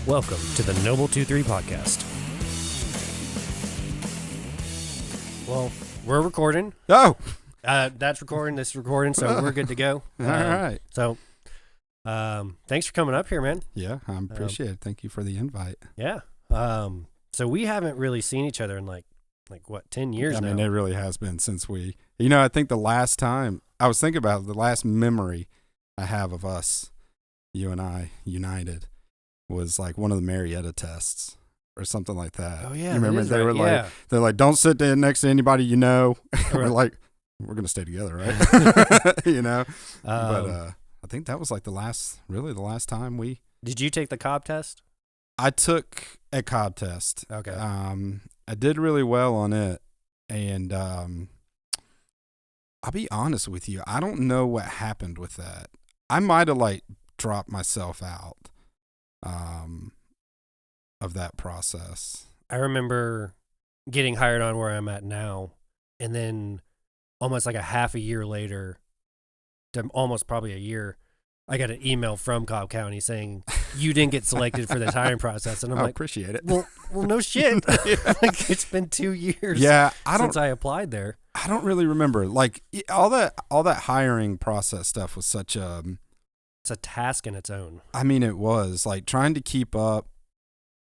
Welcome to the Noble 23 podcast. Well, we're recording. Oh! That's recording, this is recording, so we're good to go. All right. So, thanks for coming up here, man. Yeah, I appreciate it. Thank you for the invite. Yeah. So we haven't really seen each other in like what, 10 years now? I mean, it really has been since we, I think the last time, I was thinking about it, the last memory I have of us, you and I, united, was like one of the Marietta tests or something like that. Oh, yeah. You remember they were right. they're like, don't sit there next to anybody you know. We're like, we're going to stay together, right? But I think that was like the last time we. Did you take the Cobb test? I took a Cobb test. Okay. I did really well on it, and I'll be honest with you, I don't know what happened with that. I might have like dropped myself out of that process. I remember getting hired on where I'm at now, and then almost like a half a year later, to almost probably a year, I got an email from Cobb County saying you didn't get selected for this hiring process, and I'm I like, appreciate it. Well, no shit. Like, it's been 2 years. Yeah, since I applied there. I don't really remember. Like all that hiring process stuff was such a. It's a task in its own. I mean, it was like trying to keep up,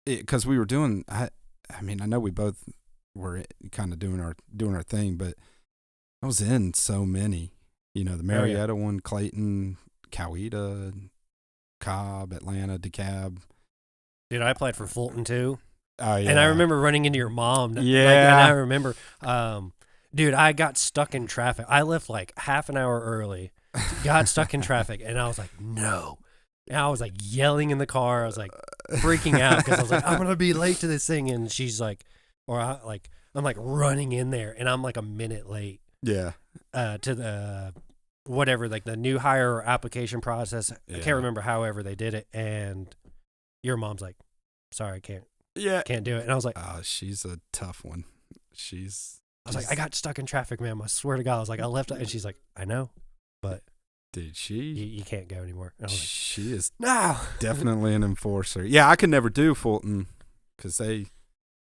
because we were doing. I know we both were kind of doing our thing, but I was in so many. The Marietta one, Clayton, Coweta, Cobb, Atlanta, Dekalb. Dude, I applied for Fulton too. Oh yeah. And I remember running into your mom. Yeah. And I remember, dude, I got stuck in traffic. I left like half an hour early, got stuck in traffic, and I was like, no. And I was like yelling in the car. I was like freaking out because I was like, I'm going to be late to this thing. And she's like, I'm like running in there, and I'm like a minute late. Yeah. To the whatever, like the new hire application process. Yeah. I can't remember however they did it. And your mom's like, sorry, I can't do it. And I was like, oh, she's a tough one. I was like, I got stuck in traffic, man. I swear to God. I was like, I left. And she's like, I know, but dude, you can't go anymore. And I was like, she is no. definitely an enforcer. Yeah, I could never do Fulton because they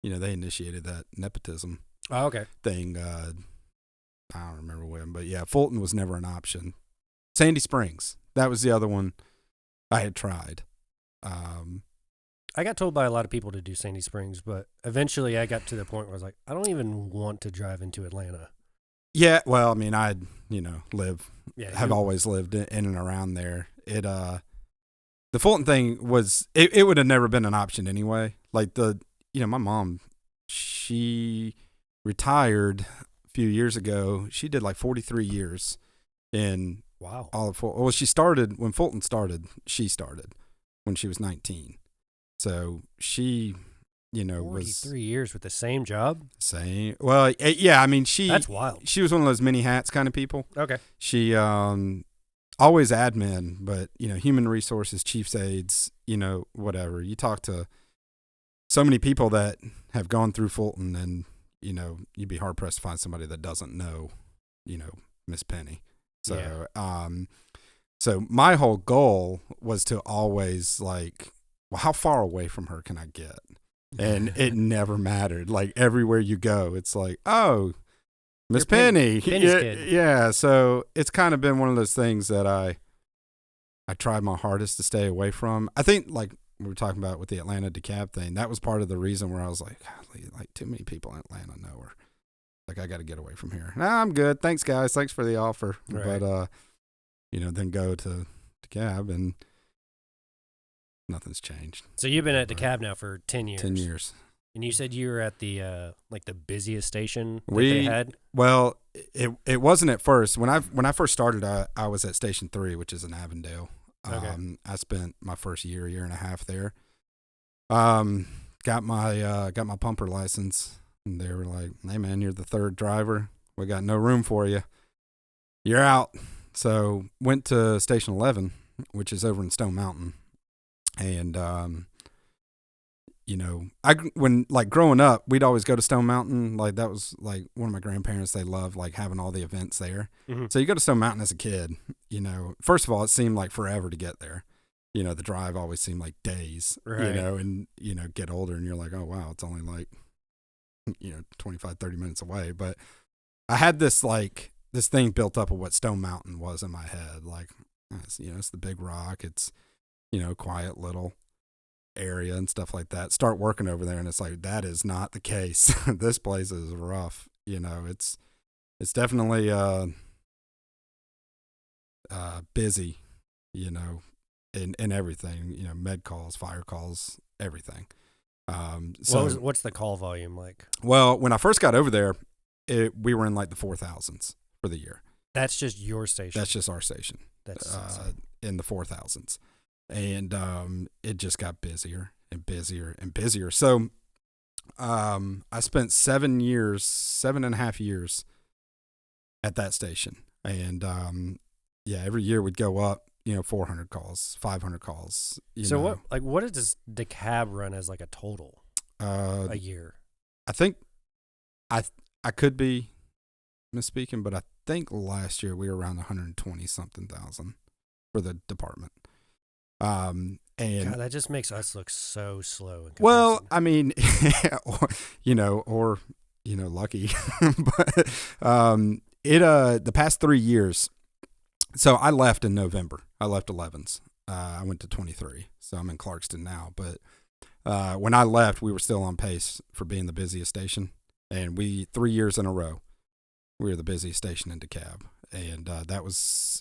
initiated that nepotism Okay. thing. I don't remember when, but yeah, Fulton was never an option. Sandy Springs, that was the other one I had tried. I got told by a lot of people to do Sandy Springs, but eventually I got to the point where I was like, I don't even want to drive into Atlanta. Yeah, well, I mean, I've always lived in and around there. The Fulton thing was, it would have never been an option anyway. Like my mom, she retired a few years ago. She did like 43 years in wow. all of Fulton. Well, she started when Fulton started. She started when she was 19. So she, 43 years with the same job? Same. Well, yeah, I mean, that's wild. She was one of those many hats kind of people. Okay. She, always admin, but, human resources, chief's aides, whatever. You talk to so many people that have gone through Fulton, and, you'd be hard pressed to find somebody that doesn't know, Miss Penny. So, so my whole goal was to always like, well, how far away from her can I get? And it never mattered. Like everywhere you go, it's like, oh, Miss Penny. Penny's kid. Yeah. So it's kind of been one of those things that I tried my hardest to stay away from. I think like we were talking about with the Atlanta Dekalb thing, that was part of the reason where I was like, golly, like too many people in Atlanta know her. Like I got to get away from here. Nah, I'm good. Thanks guys. Thanks for the offer. Right. But, then go to Dekalb and nothing's changed. So you've been at Dekalb now for 10 years. 10 years. And you said you were at the the busiest station that they had? Well, it wasn't at first. When I first started, I was at Station 3, which is in Avondale. Okay. I spent my first year and a half there. Got my pumper license, and they were like, "Hey man, you're the third driver. We got no room for you. You're out." So went to Station 11, which is over in Stone Mountain. And, when like growing up, we'd always go to Stone Mountain. Like that was like one of my grandparents, they loved like having all the events there. Mm-hmm. So you go to Stone Mountain as a kid, first of all, it seemed like forever to get there. the drive always seemed like days, Right. and, get older and you're like, oh, wow, it's only like, 25, 30 minutes away. But I had this thing built up of what Stone Mountain was in my head. Like, it's the big rock. It's, quiet little area and stuff like that. Start working over there and it's like, that is not the case. This place is rough. It's definitely busy, in everything, med calls, fire calls, everything. What's the call volume like? Well, when I first got over there, we were in like the 4,000s for the year. That's just your station. That's just our station. That's in the 4,000s. And it just got busier and busier and busier. So I spent 7.5 years at that station. And every year would go up, 400 calls, 500 calls. What does Dekalb run as like a total a year? I think I could be misspeaking, but I think last year we were around 120 something thousand for the department. And God, that just makes us look so slow. In well, I mean, or lucky, but the past 3 years. So I left in November. I left 11s. I went to 23. So I'm in Clarkston now. But when I left, we were still on pace for being the busiest station. And 3 years in a row, we were the busiest station in Dekalb. And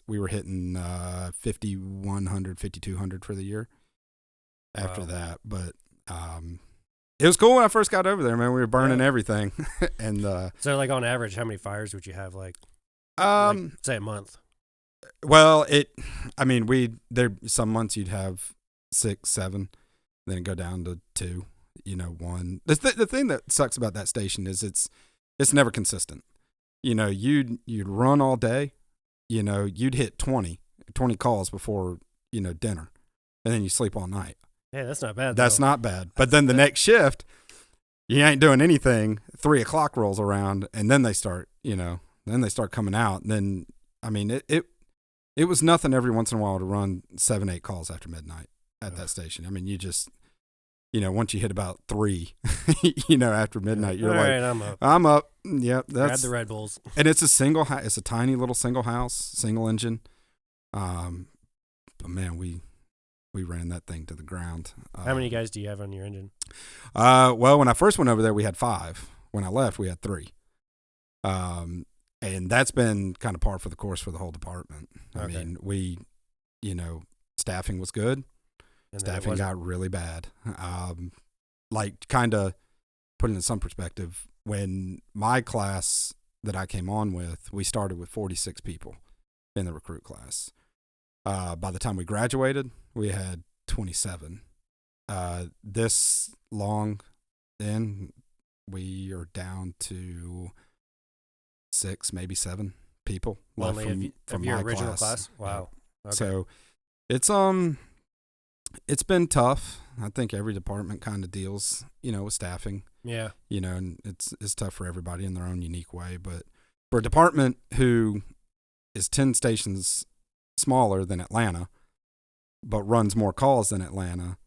we were hitting 5,100, 5,200 for the year after that. But it was cool when I first got over there, man. We were burning everything. And so like on average, how many fires would you have like say a month? Well, some months you'd have 6, 7, then it'd go down to 2, 1. The thing that sucks about that station is it's never consistent. You'd run all day, you'd hit 20 calls before, dinner, and then you sleep all night. Yeah, that's not bad. That's not bad. But then the next shift, you ain't doing anything. 3 o'clock rolls around, and then they start, coming out. And then, I mean, it was nothing every once in a while to run 7, 8 calls after midnight at that station. I mean, you just, once you hit about 3, after midnight, you're like, right, I'm up. Yep. Grab the Red Bulls. And it's it's a tiny little single house, single engine. But man, we ran that thing to the ground. How many guys do you have on your engine? Well, when I first went over there, we had 5. When I left, we had 3. And that's been kind of par for the course for the whole department. I mean, we, staffing was good. And Staffing got really bad. Kind of put it in some perspective, when my class that I came on with, we started with 46 people in the recruit class. By the time we graduated, we had 27. This long in, we are down to 6, maybe 7 people left from your my original class. Wow. Okay. So it's been tough. I think every department kind of deals, with staffing. Yeah. And it's tough for everybody in their own unique way. But for a department who is 10 stations smaller than Atlanta, but runs more calls than Atlanta,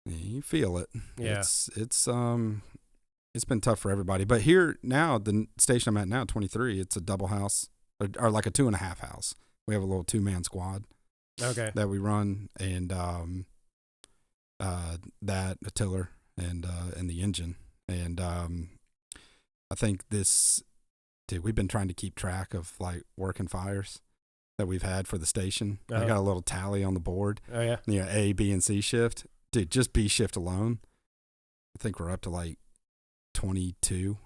you feel it. Yeah. It's been tough for everybody. But here now, the station I'm at now, 23, it's a double house or like a 2.5 house. We have a little 2-man squad. Okay. That we run, and that a tiller and the engine, and I think we've been trying to keep track of like working fires that we've had for the station. I got a little tally on the board. Oh yeah. A, B, and C shift. Dude, just B shift alone, I think we're up to like 22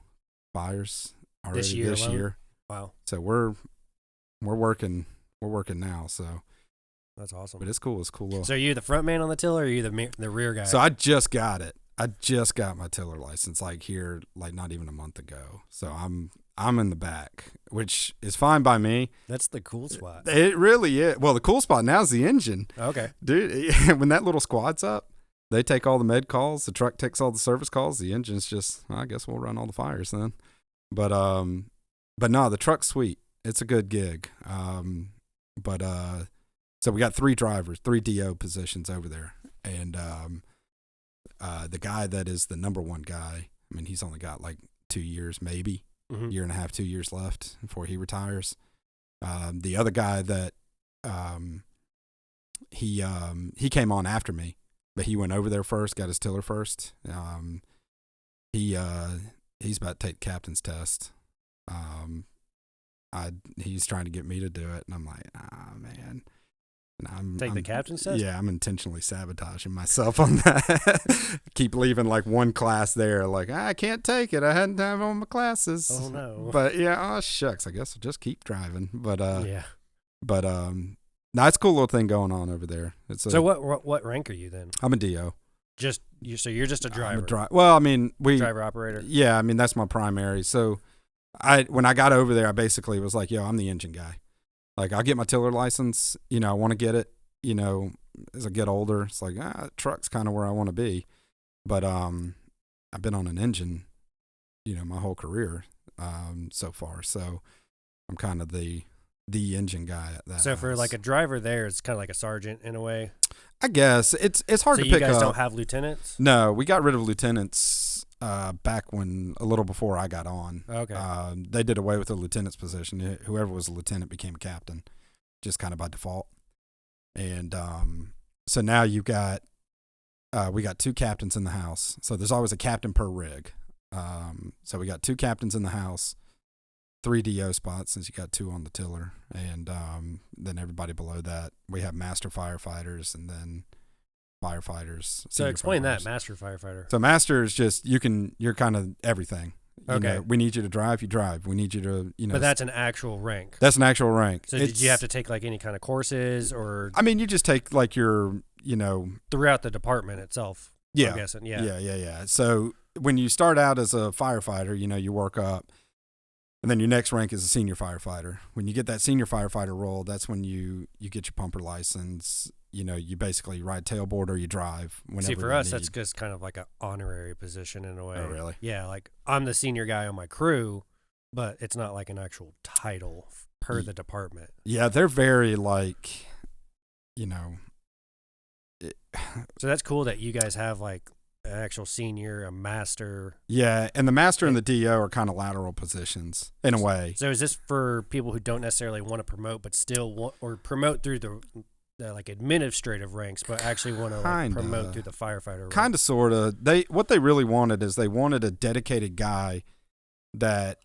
fires already this year. Wow. So we're working now. So. That's awesome. But it's cool. It's cool. So are you the front man on the tiller, or are you the rear guy? So I just got it. I just got my tiller license here not even a month ago. So I'm in the back, which is fine by me. That's the cool spot. It really is. Well, the cool spot now is the engine. Okay. Dude, when that little squad's up, they take all the med calls. The truck takes all the service calls. The engine's just, I guess we'll run all the fires then. But no, the truck's sweet. It's a good gig. So So we got 3 drivers, 3 DO positions over there, and the guy that is the number 1 guy, I mean, he's only got like 2 years, maybe year and a half, 2 years left before he retires. The other guy that he came on after me, but he went over there first, got his tiller first. He's about to take the captain's test. He's trying to get me to do it, and I'm like, man. And Take the captain's test? Yeah, I'm intentionally sabotaging myself on that. Keep leaving like one class there, like, I can't take it. I hadn't have all my classes. Oh, no. But yeah, oh, shucks. I guess I'll just keep driving. But yeah. But no, it's a cool little thing going on over there. So what rank are you then? I'm a DO. Just you? So you're just a driver? Well, I mean, driver operator. Yeah, I mean that's my primary. So when I got over there, I basically was like, yo, I'm the engine guy. Like, I'll get my tiller license. You know, I want to get it. You know, as I get older, it's like, truck's kind of where I want to be. But I've been on an engine, you know, my whole career so far. So I'm kind of the engine guy at that. So for like a driver there, it's kind of like a sergeant in a way. I guess it's hard to pick up. So you guys don't have lieutenants? No, we got rid of lieutenants back when, a little before I got on. Okay. They did away with the lieutenant's position. Whoever was a lieutenant became a captain, just kind of by default. And so now you've got, we got 2 captains in the house. So there's always a captain per rig. So we got 2 captains in the house, 3 DO spots since you got 2 on the tiller. And then everybody below that, we have master firefighters and then firefighters. So explain that, master firefighter. So master is just, you're kind of everything. You know, we need you to drive, you drive. We need you to, you know. But that's an actual rank. That's an actual rank. So did you have to take like any kind of courses or? I mean, you just take like your, you know. Throughout the department itself. Yeah. I'm guessing. Yeah. Yeah. So when you start out as a firefighter, you know, you work up. And then your next rank is a senior firefighter. When you get that senior firefighter role, that's when you get your pumper license. You know, you basically ride tailboard or you drive whenever. See, for us, that's just kind of like an honorary position in a way. Oh, really? Yeah, like I'm the senior guy on my crew, but it's not like an actual title per the department. Yeah, they're very like, you know. So that's cool that you guys have like an actual senior, a master. Yeah, and the master and the DO are kind of lateral positions in a way. So is this for people who don't necessarily want to promote, but still want or promote through the like administrative ranks, but actually want to like promote through the firefighter ranks? Kind of, sort of. What they really wanted is they wanted a dedicated guy that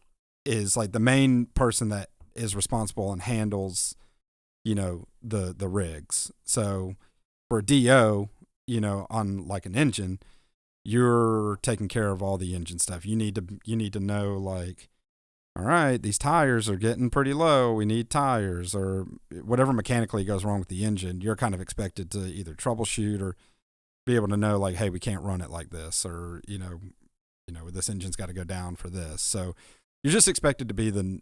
is like the main person that is responsible and handles, you know, the rigs. So for a DO, you know, on like an engine, you're taking care of all the engine stuff. You need to know, like, all right, these tires are getting pretty low. We need tires, or whatever mechanically goes wrong with the engine. You're kind of expected to either troubleshoot or be able to know, like, hey, we can't run it like this, or you know, this engine's got to go down for this. So you're just expected to be the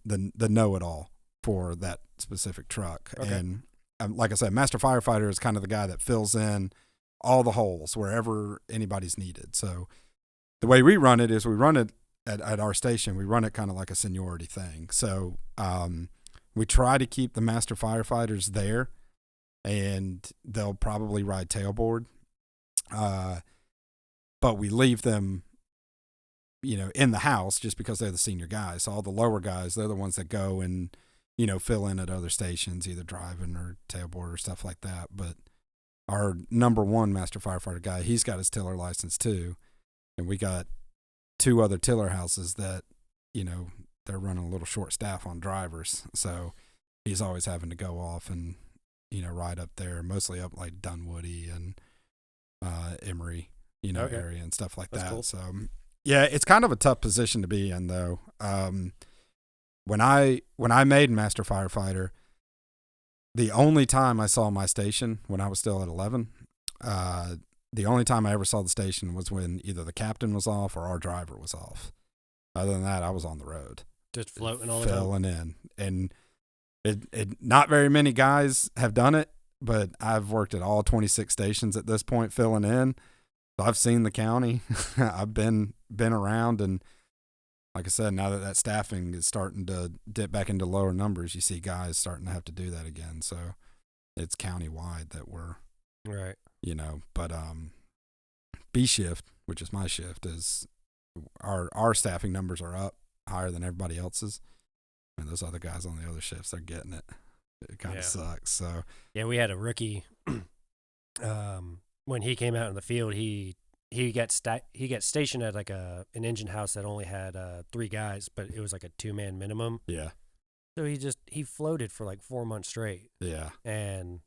know-it-all for that specific truck. Okay. And like I said, master firefighter is kind of the guy that fills in all the holes wherever anybody's needed. So the way we run it is we run it at our station. We run it kind of like a seniority thing. So we try to keep the master firefighters there, and they'll probably ride tailboard. But we leave them, you know, in the house just because they're the senior guys. So all the lower guys, they're the ones that go and, you know, fill in at other stations, either driving or tailboard or stuff like that. But our number 1 master firefighter guy, he's got his tiller license too. And we got 2 other tiller houses that, you know, they're running a little short staff on drivers. So he's always having to go off and, you know, ride up there, mostly up like Dunwoody and Emory, you know, area and stuff like that. Cool. So yeah, it's kind of a tough position to be in though. When I made master firefighter, the only time I saw my station when I was still at 11, the only time I ever saw the station was when either the captain was off or our driver was off. Other than that, I was on the road. Just floating all the time. Filling in. And not very many guys have done it, but I've worked at all 26 stations at this point filling in. So I've seen the county. I've been around, and like I said, now that staffing is starting to dip back into lower numbers, you see guys starting to have to do that again. So it's countywide that we're, Right. but B shift, which is my shift, is our staffing numbers are up higher than everybody else's. And those other guys on the other shifts, they're getting it. It kind of sucks. So yeah, we had a rookie. When he came out in the field, he got stationed at like an engine house that only had 3 guys, but it was like a 2-man minimum. Yeah. So he floated for like 4 months straight. Yeah. And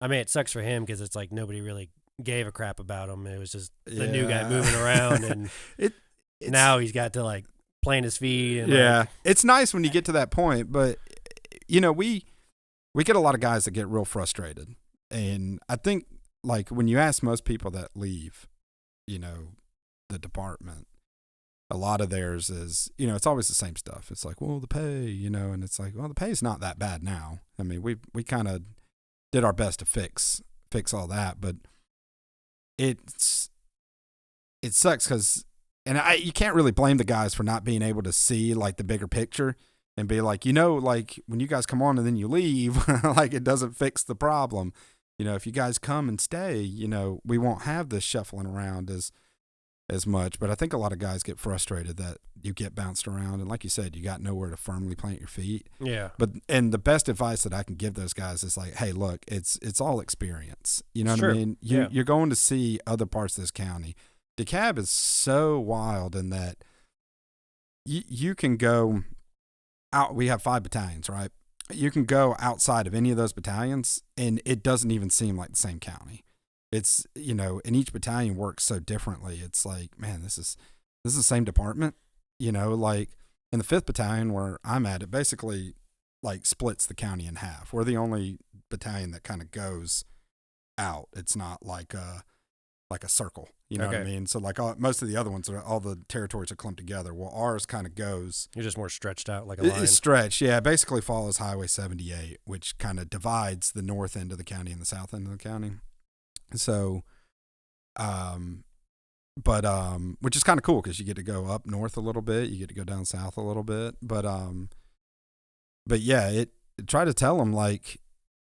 I mean, it sucks for him because it's like nobody really gave a crap about him. It was just the new guy moving around, and now he's got to like plant his feet. And like, it's nice when you get to that point, but we get a lot of guys that get real frustrated, and I think like when you ask most people that leave, the department, a lot of theirs is, it's always the same stuff. It's like, well, the pay, and it's like, well, the pay's not that bad now. I mean, we kind of did our best to fix all that, but it sucks because, and you can't really blame the guys for not being able to see like the bigger picture and be like, like when you guys come on and then you leave, like it doesn't fix the problem. If you guys come and stay, we won't have this shuffling around as much. But I think a lot of guys get frustrated that you get bounced around, and like you said, you got nowhere to firmly plant your feet. Yeah. And the best advice that I can give those guys is like, hey, look, it's all experience. You know what I mean? You're going to see other parts of this county. Dekalb is so wild in that you can go out. We have 5 battalions, right? You can go outside of any of those battalions, and it doesn't even seem like the same county. It's, and each battalion works so differently. It's like, man, this is the same department, like in the 5th battalion where I'm at, it basically like splits the county in half. We're the only battalion that kind of goes out. It's not like a circle, you know what I mean? So like most of the other ones, all the territories are clumped together. Well, ours kind of goes. You're just more stretched out like a line. It's stretched, yeah. It basically follows Highway 78, which kind of divides the north end of the county and the south end of the county. So, which is kind of cool because you get to go up north a little bit, you get to go down south a little bit. But yeah, try to tell them like,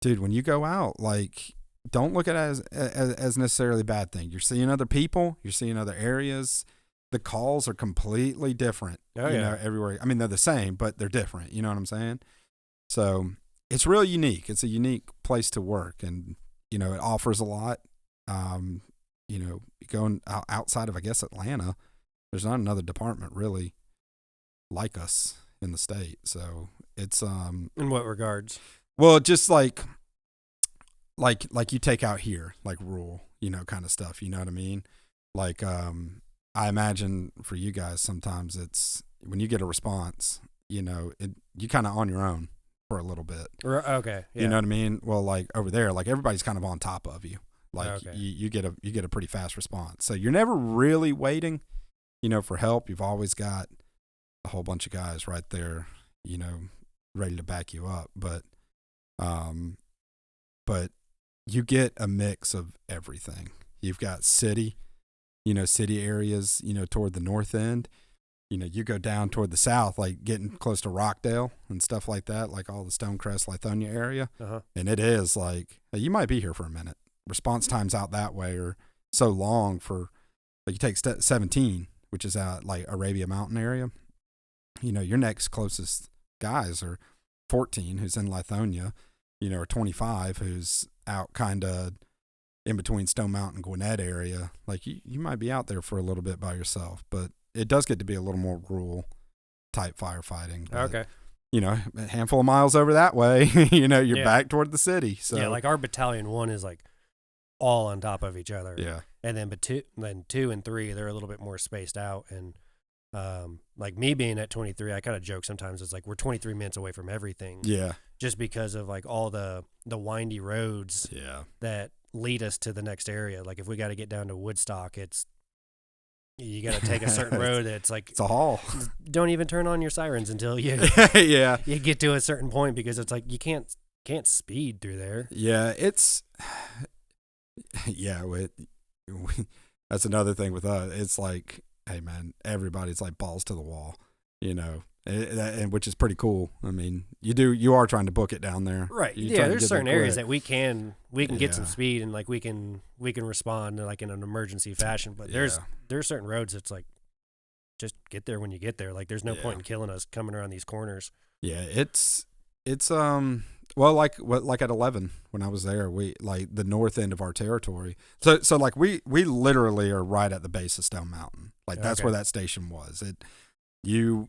dude, when you go out, like, don't look at it as necessarily a bad thing. You're seeing other people, you're seeing other areas. The calls are completely different. Everywhere. I mean, they're the same, but they're different. You know what I'm saying? So it's real unique. It's a unique place to work, and it offers a lot. Going outside of, I guess, Atlanta, there's not another department really like us in the state. So it's in what regards? Well, just like you take out here, like rural, kind of stuff. You know what I mean? Like, I imagine for you guys, sometimes it's when you get a response, you kind of on your own for a little bit. Okay. Yeah. You know what I mean? Well, like over there, like everybody's kind of on top of you. Like you get a pretty fast response. So you're never really waiting, for help. You've always got a whole bunch of guys right there, ready to back you up. But you get a mix of everything. You've got city areas, toward the north end. You go down toward the south, like getting close to Rockdale and stuff like that, like all the Stonecrest, Lithonia area. And it is like, hey, you might be here for a minute. Response times out that way are so long for, like, you take 17, which is out like Arabia Mountain area. Your next closest guys are 14, who's in Lithonia, or 25, who's out kind of in between Stone Mountain and Gwinnett area. Like you might be out there for a little bit by yourself, but it does get to be a little more rural type firefighting. But, okay. A handful of miles over that way, you're back toward the city. So yeah, like our battalion 1 is like all on top of each other. Yeah. And then then 2 and 3, they're a little bit more spaced out. And like me being at 23, I kind of joke sometimes. It's like we're 23 minutes away from everything. Yeah. Just because of like all the windy roads. Yeah. That lead us to the next area. Like if we got to get down to Woodstock, you got to take a certain road that's like it's a haul. Don't even turn on your sirens until you you get to a certain point, because it's like you can't speed through there. Yeah, that's another thing with us. It's like, hey man, everybody's like balls to the wall. you know, and which is pretty cool. I mean, you are trying to book it down there, right? You're Yeah, trying to there's get there certain areas quick. that we can get some Yeah. speed and like we can respond like in an emergency fashion. But there's certain roads that's like just get there when you get there. Like there's no point in killing us coming around these corners. Yeah, it's well, like at 11 when I was there, we like the north end of our territory. So like we literally are right at the base of Stone Mountain. Like that's where that station was. You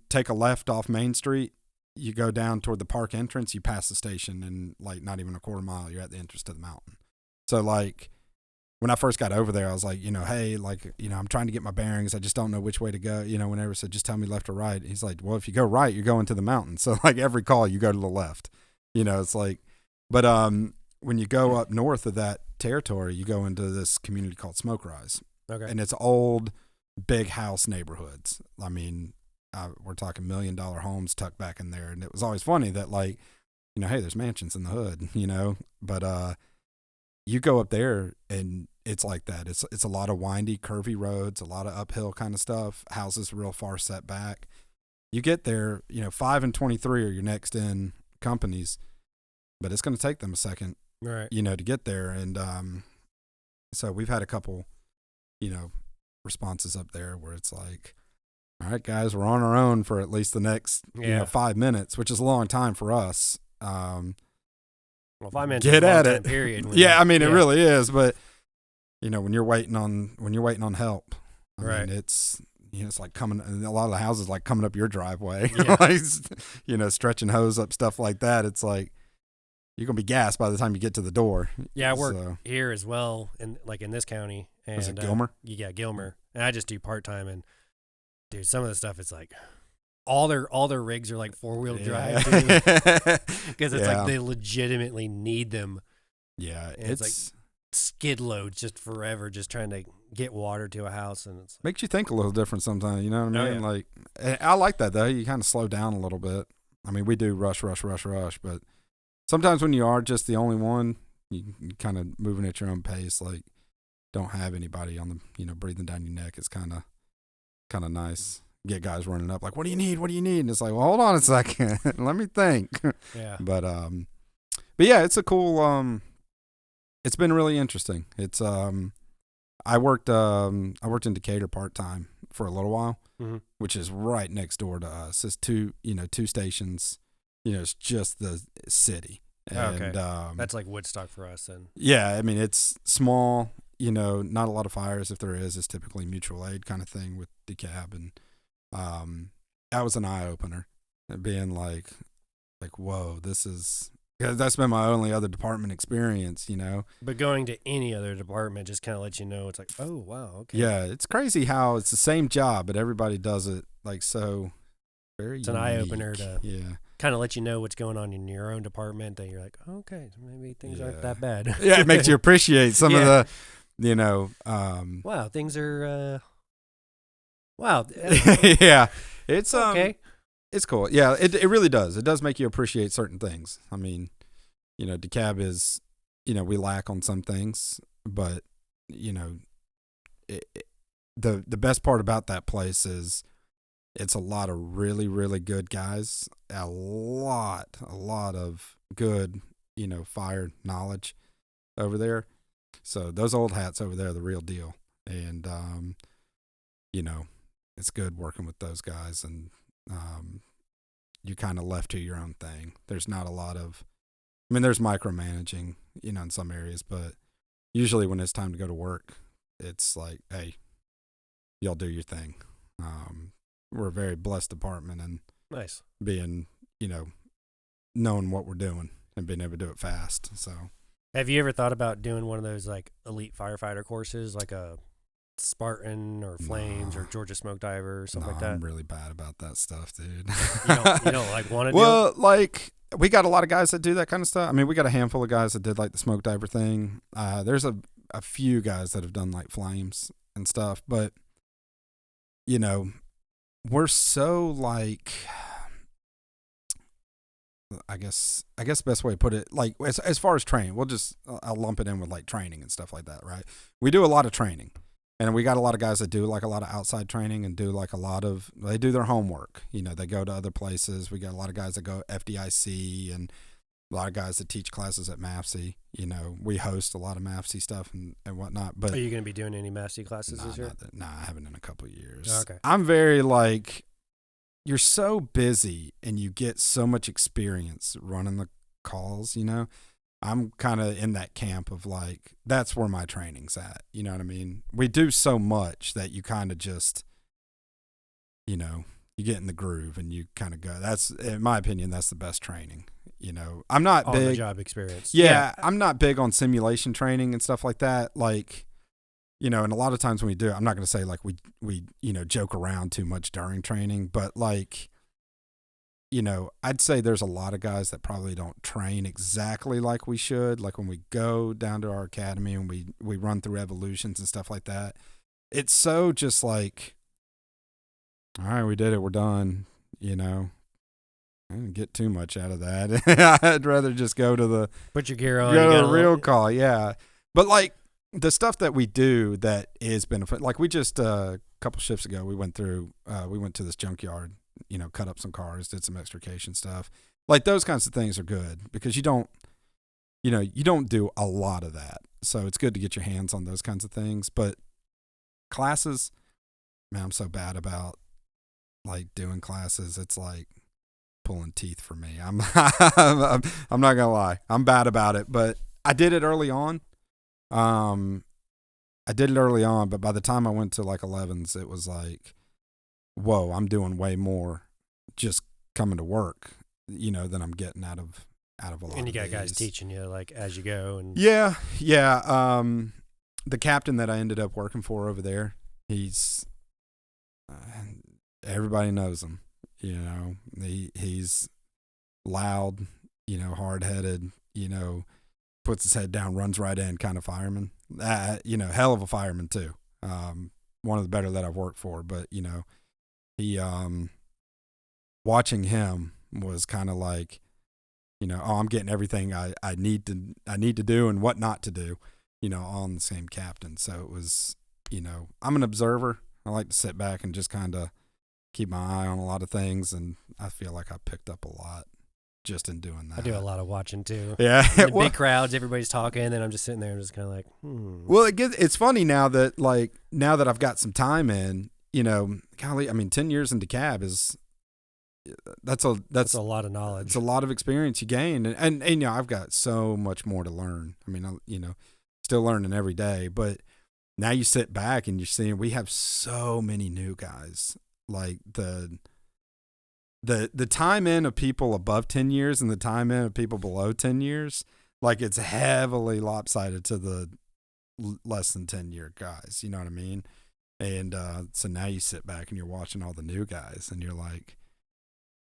take a left off Main Street, you go down toward the park entrance, you pass the station, and like not even a quarter mile, you're at the entrance to the mountain. So like when I first got over there, I was like, hey, like, I'm trying to get my bearings. I just don't know which way to go. Whenever said, just tell me left or right. He's like, well, if you go right, you're going to the mountain. So like every call, you go to the left. It's like, but when you go up north of that territory, you go into this community called Smoke Rise. Okay. And it's old, big house neighborhoods. I mean, we're talking $1 million homes tucked back in there. And it was always funny that like, hey, there's mansions in the hood, but you go up there and it's like that. It's a lot of windy, curvy roads, a lot of uphill kind of stuff. Houses real far set back. You get there, 5 and 23 are your next in companies, but it's going to take them a second, right? To get there. And so we've had a couple, responses up there where it's like, all right, guys, we're on our own for at least the next 5 minutes, which is a long time for us. Well, 5 minutes get is a long at time it. period. I mean, it really is. But when you're waiting on help, I mean, it's it's like coming. A lot of the houses like coming up your driveway, like, stretching hose up, stuff like that. It's like you're gonna be gassed by the time you get to the door. Yeah, I work here as well, in this county. And, is it Gilmer? Yeah, Gilmer, and I just do part time. And dude, some of the stuff it's like. All their rigs are like 4-wheel drive because it's like they legitimately need them. Yeah, and it's like skid loads just forever, just trying to get water to a house, and it's makes you think a little different sometimes. You know what I mean? Yeah. Like I like that though. You kind of slow down a little bit. I mean, we do rush, but sometimes when you are just the only one, you kind of moving at your own pace. Like don't have anybody on the breathing down your neck. It's kind of nice. Get guys running up like, what do you need? And it's like, well, hold on a second. Let me think. Yeah. But yeah, it's a cool, it's been really interesting. It's, I worked in Decatur part-time for a little while, which is right next door to us. It's two stations, it's just the city. And, that's like Woodstock for us then. Yeah. I mean, it's small, not a lot of fires. If there is, it's typically mutual aid kind of thing with Dekalb. And, that was an eye-opener, being like whoa, because that's been my only other department experience, But going to any other department just kind of lets you know it's like, oh wow, okay. Yeah, it's crazy how it's the same job, but everybody does it like so very. It's an eye-opener to kind of let you know what's going on in your own department. That you're like, oh, okay, so maybe things aren't that bad. Yeah, it makes you appreciate some of the, wow, things are. Wow. Yeah, it's okay. It's cool. Yeah, it really does. It does make you appreciate certain things. I mean, Dekalb is, we lack on some things, but the best part about that place is it's a lot of really, really good guys. A lot of good, fire knowledge over there. So those old hats over there are the real deal. And it's good working with those guys, and you kind of left to your own thing. There's not a lot of, there's micromanaging, in some areas, but usually when it's time to go to work, it's like, hey, y'all do your thing. We're a very blessed department, and nice being, knowing what we're doing and being able to do it fast. So, have you ever thought about doing one of those like elite firefighter courses, like a Spartan or Flames or Georgia Smoke Diver or something like that? I'm really bad about that stuff, dude. you don't like want to do it? Well, like we got a lot of guys that do that kind of stuff. I mean, we got a handful of guys that did like the smoke diver thing. There's a few guys that have done like Flames and stuff, but we're so like, I guess the best way to put it, like as far as training, I'll lump it in with like training and stuff like that, right? We do a lot of training. And we got a lot of guys that do like a lot of outside training and do like they do their homework. You know, they go to other places. We got a lot of guys that go FDIC and a lot of guys that teach classes at MAFC. You know, we host a lot of MAFC stuff and whatnot. But are you going to be doing any MAFC classes this year? I haven't in a couple of years. Oh, okay. I'm very like, you're so busy and you get so much experience running the calls, you know. I'm kind of in that camp of like, that's where my training's at. You know what I mean? We do so much that you kind of just, you know, you get in the groove and you kind of go. That's, in my opinion, that's the best training. You know, I'm not big. On the job experience. Yeah, I'm not big on simulation training and stuff like that. Like, you know, and a lot of times when we do it, I'm not going to say like we, you know, joke around too much during training, but like, you know, I'd say there's a lot of guys that probably don't train exactly like we should. Like when we go down to our academy and we run through evolutions and stuff like that, it's so just like, all right, we did it, we're done. You know, I didn't get too much out of that. I'd rather just go to the put your gear on, go to the real call, yeah. But like the stuff that we do that is benefit, like we just a couple shifts ago we went to this junkyard. You know, cut up some cars, did some extrication stuff. Like those kinds of things are good because you don't do a lot of that. So it's good to get your hands on those kinds of things. But classes, man, I'm so bad about like doing classes. It's like pulling teeth for me. I'm not gonna lie. I'm bad about it, but I did it early on. But by the time I went to like 11s, it was like, whoa, I'm doing way more just coming to work, you know, than I'm getting out of a lot of these. And you got guys teaching you like as you go. And yeah. The captain that I ended up working for over there, he's everybody knows him. You know, he's loud, you know, hard-headed, you know, puts his head down, runs right in kind of fireman. You know, hell of a fireman too. One of the better that I've worked for, but you know, he watching him was kind of like, you know, oh, I'm getting everything I need to do and what not to do, you know, on the same captain. So it was, you know, I'm an observer. I like to sit back and just kind of keep my eye on a lot of things, and I feel like I picked up a lot just in doing that. I do a lot of watching too. Yeah, in the big crowds, everybody's talking, and I'm just sitting there and just kind of like, Well, it's funny now that I've got some time in. You know, golly, I mean, 10 years in Dekalb that's a lot of knowledge. It's a lot of experience you gain. And you know, I've got so much more to learn. I mean, you know, still learning every day, but now you sit back and you're seeing we have so many new guys. Like the time in of people above 10 years and the time in of people below 10 years, like it's heavily lopsided to the less than 10-year guys. You know what I mean? And so now you sit back and you're watching all the new guys and you're like,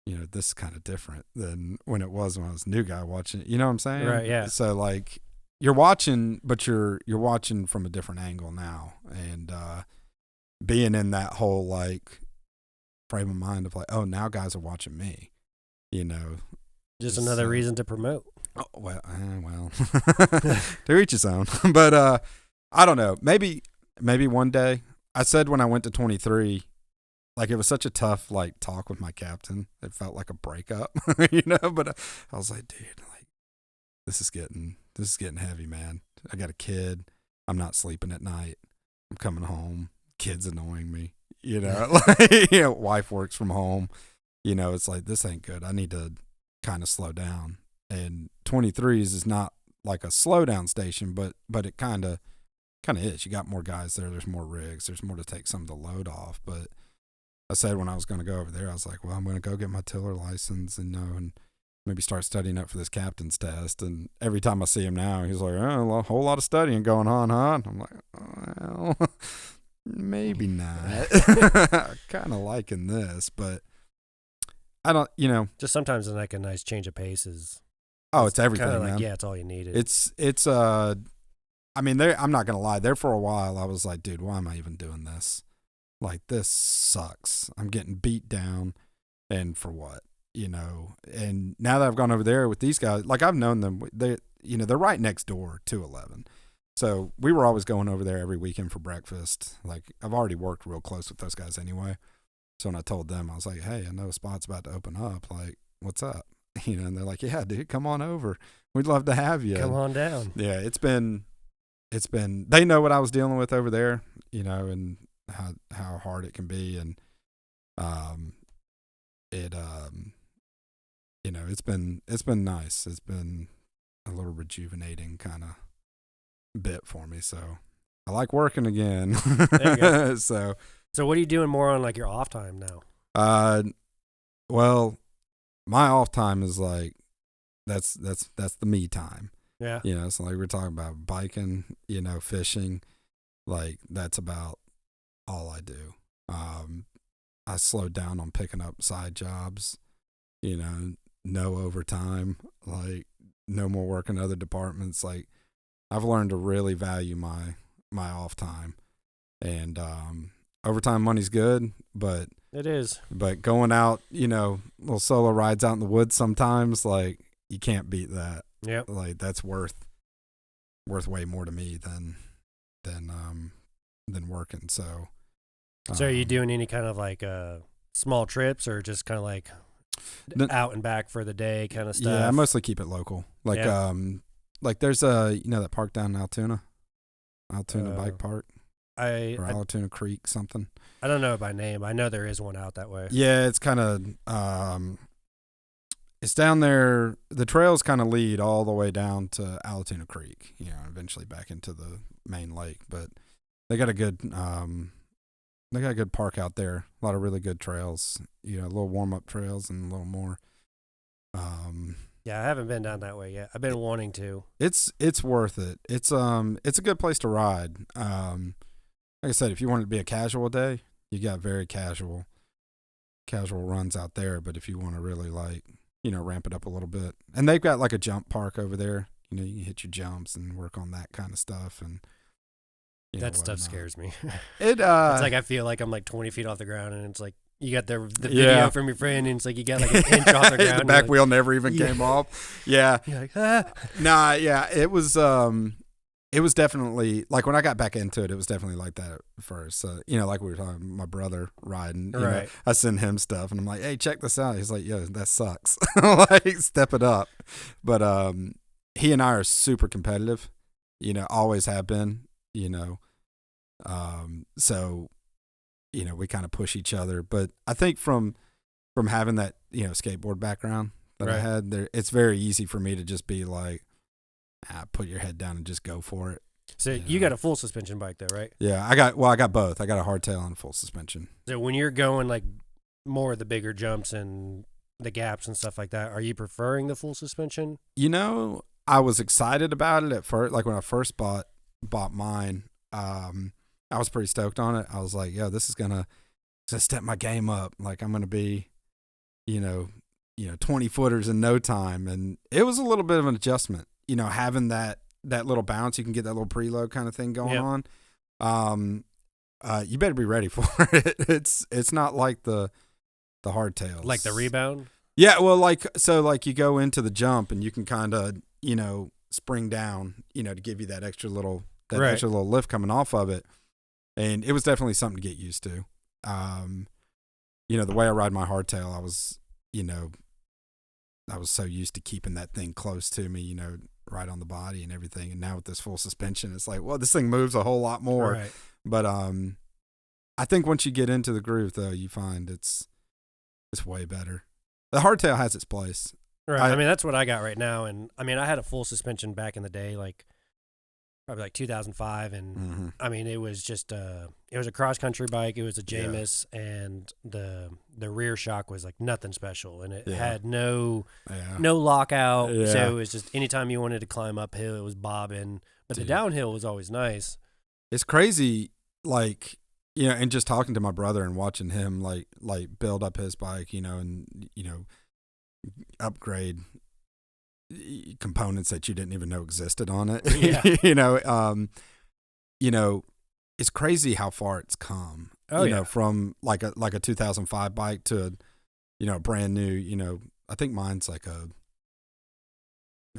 you know, this is kind of different than when I was a new guy watching it. You know what I'm saying? Right, yeah. So like you're watching, but you're watching from a different angle now. And being in that whole like frame of mind of like, oh, now guys are watching me, you know. Just another reason to promote. Oh, well, to each his own. But I don't know. Maybe one day. I said when I went to 23, like it was such a tough like talk with my captain. It felt like a breakup, you know. But I was like, dude, like this is getting heavy, man. I got a kid. I'm not sleeping at night. I'm coming home. Kid's annoying me, you know. Like, you know, wife works from home. You know, it's like this ain't good. I need to kind of slow down. And 23s is not like a slow down station, but it kind of is. You got more guys there. There's more rigs. There's more to take some of the load off. But I said when I was going to go over there, I was like, well, I'm going to go get my tiller license and maybe start studying up for this captain's test. And every time I see him now, he's like, oh, a whole lot of studying going on, huh? And I'm like, well, maybe not. Kind of liking this, but I don't, you know. Just sometimes like a nice change of pace is. Oh, it's everything, like, man. Yeah, it's all you needed. It's I mean, I'm not going to lie. There for a while, I was like, dude, why am I even doing this? Like, this sucks. I'm getting beat down, and for what? You know? And now that I've gone over there with these guys, like, I've known them. They're right next door to 11. So we were always going over there every weekend for breakfast. Like I've already worked real close with those guys anyway. So when I told them, I was like, hey, I know a spot's about to open up. Like, what's up? And they're like, yeah, dude, come on over. We'd love to have you. Come on down. Yeah, it's been, they know what I was dealing with over there, and how hard it can be. And, it's been nice. It's been a little rejuvenating kind of bit for me. So I like working again. There you go. So what are you doing more on like your off time now? Well, my off time is like, that's the me time. Yeah. It's like we're talking about biking, fishing. Like that's about all I do. I slowed down on picking up side jobs, no overtime, like no more work in other departments. Like I've learned to really value my off time, and overtime money's good, but it is. But going out, little solo rides out in the woods sometimes, like you can't beat that. Yep. Like that's worth way more to me than working. So are you doing any kind of like small trips or just kind of like out and back for the day kind of stuff? Yeah, I mostly keep it local. Like like there's that park down in Altoona Bike Park. Altoona Creek something. I don't know it by name. I know there is one out that way. Yeah, it's kind of it's down there. The trails kind of lead all the way down to Altoona Creek, eventually back into the main lake. But they got a good park out there. A lot of really good trails. Little warm up trails and a little more. Yeah, I haven't been down that way yet. I've been wanting to. It's worth it. It's a good place to ride. Like I said, if you want it to be a casual day, you got very casual runs out there. But if you want to really ramp it up a little bit, and they've got like a jump park over there. You can hit your jumps and work on that kind of stuff. And that stuff scares me. It's like I feel like I'm like 20 feet off the ground, and it's like you got the video from your friend, and it's like you got like an inch off the ground. The back wheel never even came off. Yeah. You're like, ah. Nah, yeah. It was definitely like when I got back into it, it was definitely like that at first. Like we were talking, my brother riding, right. I send him stuff and I'm like, hey, check this out. He's like, yo, that sucks. Like, step it up. But he and I are super competitive, always have been, so, we kind of push each other. But I think from having that, skateboard background that I had there, it's very easy for me to just be like, put your head down and just go for it. So you got a full suspension bike though, right? Yeah, I got both. I got a hardtail and a full suspension. So when you're going like more of the bigger jumps and the gaps and stuff like that, are you preferring the full suspension? I was excited about it at first. Like when I first bought mine, I was pretty stoked on it. I was like, yo, this is gonna step my game up. Like I'm gonna be, 20 footers in no time. And it was a little bit of an adjustment. Having that little bounce, you can get that little preload kind of thing going on. You better be ready for it. It's not like the hardtails. Like the rebound? Yeah, well, like you go into the jump and you can kind of, spring down, to give you that extra little lift coming off of it. And it was definitely something to get used to. The way I ride my hardtail, I was so used to keeping that thing close to me, right on the body and everything. And now with this full suspension, it's like, well, this thing moves a whole lot more. Right. But I think once you get into the groove, though, you find it's way better. The hardtail has its place. Right. I mean, that's what I got right now. And I mean, I had a full suspension back in the day, like probably like 2005. And I mean, it was just it was a cross country bike. It was a Jamis, and the rear shock was like nothing special, and it had no lockout. So it was just anytime you wanted to climb uphill, it was bobbing. But the downhill was always nice. It's crazy, like, and just talking to my brother and watching him like build up his bike, and upgrade components that you didn't even know existed on it. Yeah. It's crazy how far it's come. From like a 2005 bike to a brand new, I think mine's like a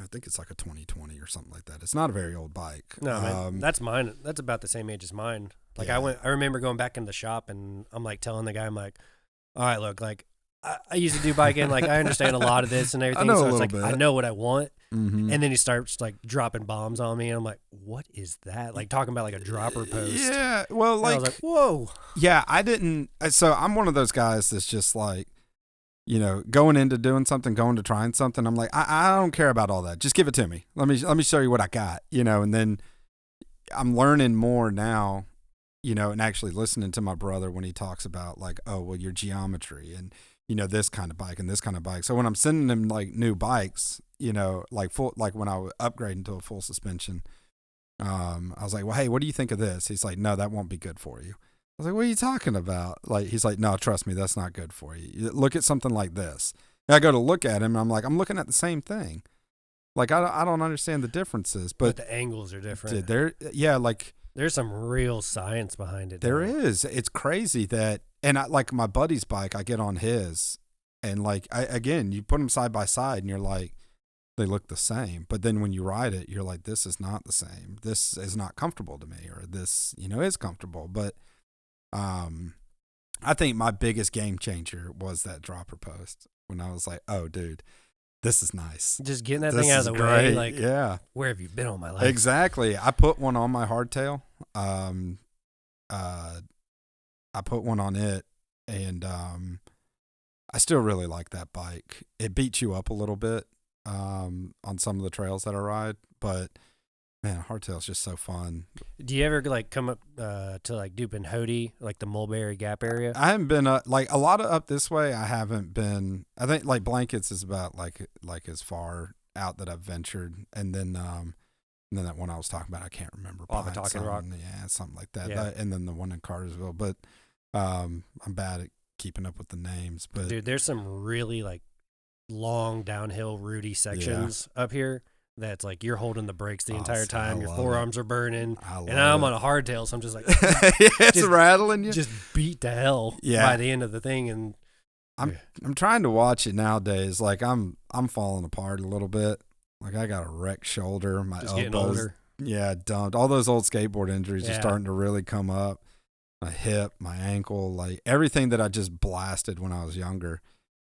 I think it's like a 2020 or something like that. It's not a very old bike. No, man, that's mine. That's about the same age as mine. Like Yeah. I remember going back in the shop and I'm like telling the guy, I'm like, all right, look, like I used to do biking. Like I understand a lot of this and everything. know So a it's little like, bit. I know what I want. Mm-hmm. And then he starts like dropping bombs on me. And I'm like, what is that? Like talking about like a dropper post. Yeah. Well, And I was like, whoa. yeah, I didn't. So I'm one of those guys that's just like, going into doing something, going to trying something. I'm like, I don't care about all that. Just give it to me. Let me show you what I got, and then I'm learning more now, and actually listening to my brother when he talks about like, oh, well, your geometry and, this kind of bike and this kind of bike. So when I'm sending him like new bikes, like when I was upgrading to a full suspension, I was like, well, hey, what do you think of this? He's like, no, that won't be good for you. I was like, what are you talking about? Like, he's like, no, trust me, that's not good for you. Look at something like this. And I go to look at him, and I'm like, I'm looking at the same thing. Like, I don't understand the differences. But the angles are different. There's some real science behind it. There is. It's crazy that, and like my buddy's bike, I get on his, and like, again, you put them side by side, and you're like, they look the same. But then when you ride it, you're like, this is not the same. This is not comfortable to me, or this, is comfortable. But I think my biggest game changer was that dropper post when I was like, oh, dude, this is nice. Just getting that thing out of the way. Like, yeah. Where have you been all my life? Exactly. I put one on my hardtail. I put one on it, and I still really like that bike. It beats you up a little bit on some of the trails that I ride, but man, hardtail's just so fun. Do you ever like come up to like Dupin Hody, like the Mulberry Gap area? I haven't been like a lot of up this way. I haven't been. I think like Blankets is about like as far out that I've ventured, and then that one I was talking about, I can't remember. Off of Talking Rock, yeah, something like that. Yeah. And then the one in Cartersville, but I'm bad at keeping up with the names. But dude, there's some really like long downhill rooty sections up here. That's like you're holding the brakes the entire time. Your forearms are burning. And I'm on a hardtail, so I'm just like, it's just rattling you. Just beat to hell by the end of the thing. And I'm trying to watch it nowadays. Like I'm falling apart a little bit. Like I got a wrecked shoulder. My just elbows, getting older. Yeah, dumped. All those old skateboard injuries are starting to really come up. My hip, my ankle, like everything that I just blasted when I was younger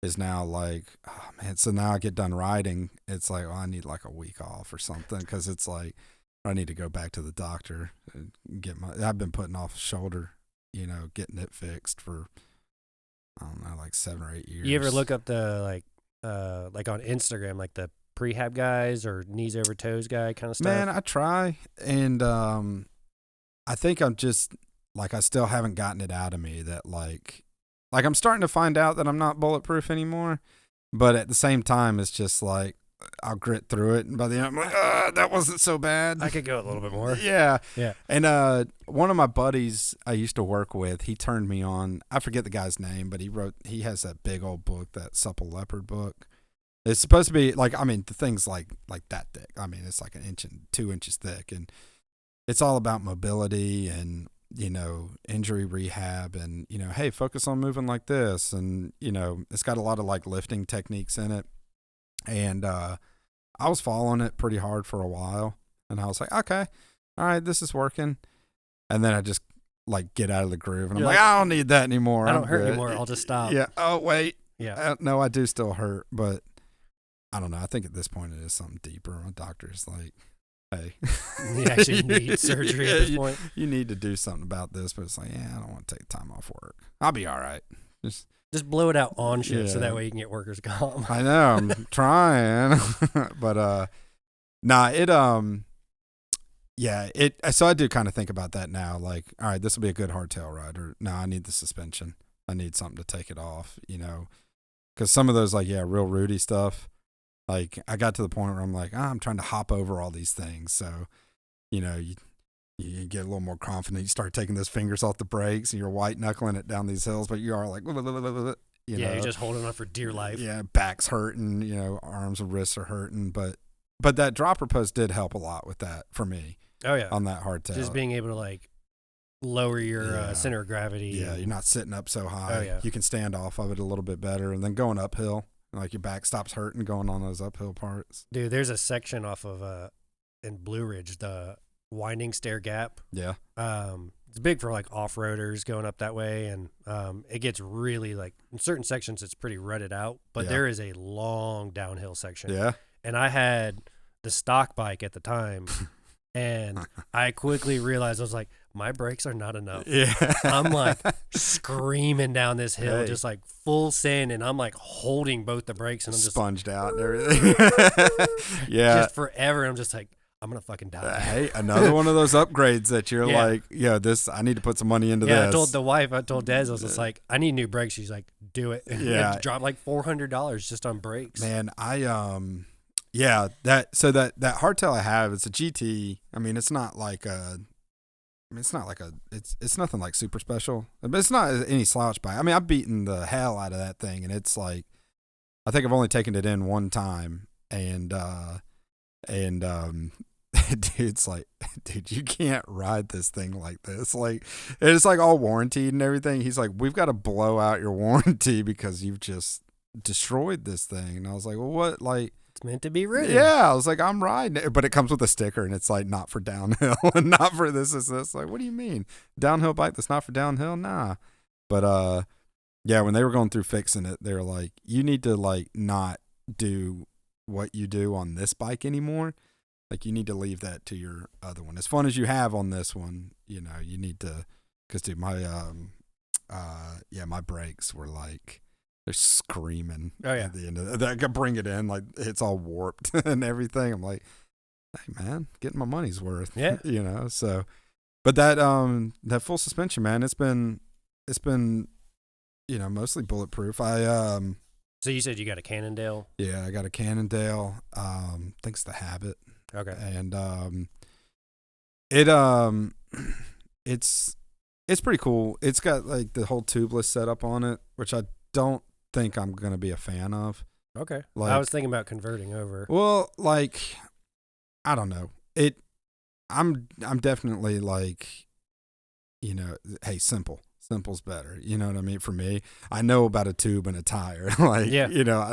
is now like, oh man. So now I get done riding, it's like, oh, I need like a week off or something, because it's like I need to go back to the doctor and I've been putting off shoulder, getting it fixed for I don't know, like 7 or 8 years. You ever look up the like on Instagram, like the prehab guys or knees over toes guy kind of stuff? Man, I try, and I think I'm just like, I still haven't gotten it out of me that like I'm starting to find out that I'm not bulletproof anymore, but at the same time, it's just like I'll grit through it, and by the end, I'm like, that wasn't so bad. I could go a little bit more. Yeah. Yeah. And one of my buddies I used to work with, he turned me on. I forget the guy's name, but he has that big old book, that Supple Leopard book. It's supposed to be like, I mean, the thing's like that thick. I mean, it's like 1 inch and 2 inches thick, and it's all about mobility and, injury rehab and, hey, focus on moving like this. And, it's got a lot of like lifting techniques in it. And I was following it pretty hard for a while, and I was like, okay, all right, this is working. And then I just like get out of the groove, and I'm like, I don't need that anymore. I don't hurt anymore. I'll just stop. Yeah. Oh, wait. Yeah. No, I do still hurt, but I don't know. I think at this point it is something deeper. My doctor's like, hey, you actually need surgery at this point. You need to do something about this. But it's like, yeah, I don't want to take time off work. I'll be all right. Just blow it out on shift, so that way you can get workers' comp. I know, I'm trying, but so I do kind of think about that now. Like, all right, this will be a good hardtail ride, or no, I need the suspension. I need something to take it off, because some of those real rooty stuff. Like, I got to the point where I'm like, I'm trying to hop over all these things. So, you get a little more confident. You start taking those fingers off the brakes, and you're white knuckling it down these hills, but you are like, you're just holding on for dear life. Yeah, back's hurting, arms and wrists are hurting, but that dropper post did help a lot with that for me. Oh yeah, on that hardtail, just being able to like lower your center of gravity. Yeah, you're not sitting up so high. Oh yeah, you can stand off of it a little bit better, and then going uphill Like your back stops hurting going on those uphill parts. Dude, there's a section off of in Blue Ridge, the Winding Stair Gap. Yeah. It's big for like off-roaders going up that way, and it gets really like in certain sections it's pretty rutted out, but there is a long downhill section. Yeah. And I had the stock bike at the time, and I quickly realized I was like, my brakes are not enough. Yeah. I'm like screaming down this hill, Hey. just like full send, and I'm like holding both the brakes, and I'm just sponged out and everything. Yeah. just forever. I'm just like, I'm gonna fucking die. Hey, another one of those upgrades that you're Yeah. like, this, I need to put some money into Yeah, this. I told the wife, I told Des, I was just like, I need new brakes. She's like, do it. Yeah. It dropped like $400 just on brakes. Man, that hardtail I have, it's a GT. I mean, it's not like it's nothing like super special, but it's not any slouch bike. I mean, I've beaten the hell out of that thing, and it's like, I think I've only taken it in one time, and dude's like, dude, you can't ride this thing like this. Like, it's like all warranted and everything. He's like, we've got to blow out your warranty because you've just destroyed this thing. And I was like, well, what? Like, It's meant to be ridden. yeah, I was like, I'm riding it, but it comes with a sticker, and it's like, not for downhill and not for this. Like, what do you mean, downhill bike that's not for downhill? Nah. But yeah, when they were going through fixing it, they were like, you need to like not do what you do on this bike anymore. Like, you need to leave that to your other one. As fun as you have on this one, you need to, because dude, my my brakes were like, they're screaming. Oh, yeah. At the end of that. I could bring it in, like it's all warped and everything. I'm like, hey man, getting my money's worth. Yeah. So, but that full suspension, man, it's been mostly bulletproof. So you said you got a Cannondale? I got a Cannondale. Thanks to Habit. Okay. And it's pretty cool. It's got like the whole tubeless setup on it, which I don't think I'm gonna be a fan of. Okay. Like, I was thinking about converting over. Well, like, I don't know. I'm definitely like, hey, simple's better. You know what I mean? For me, I know about a tube and a tire. Like, Yeah.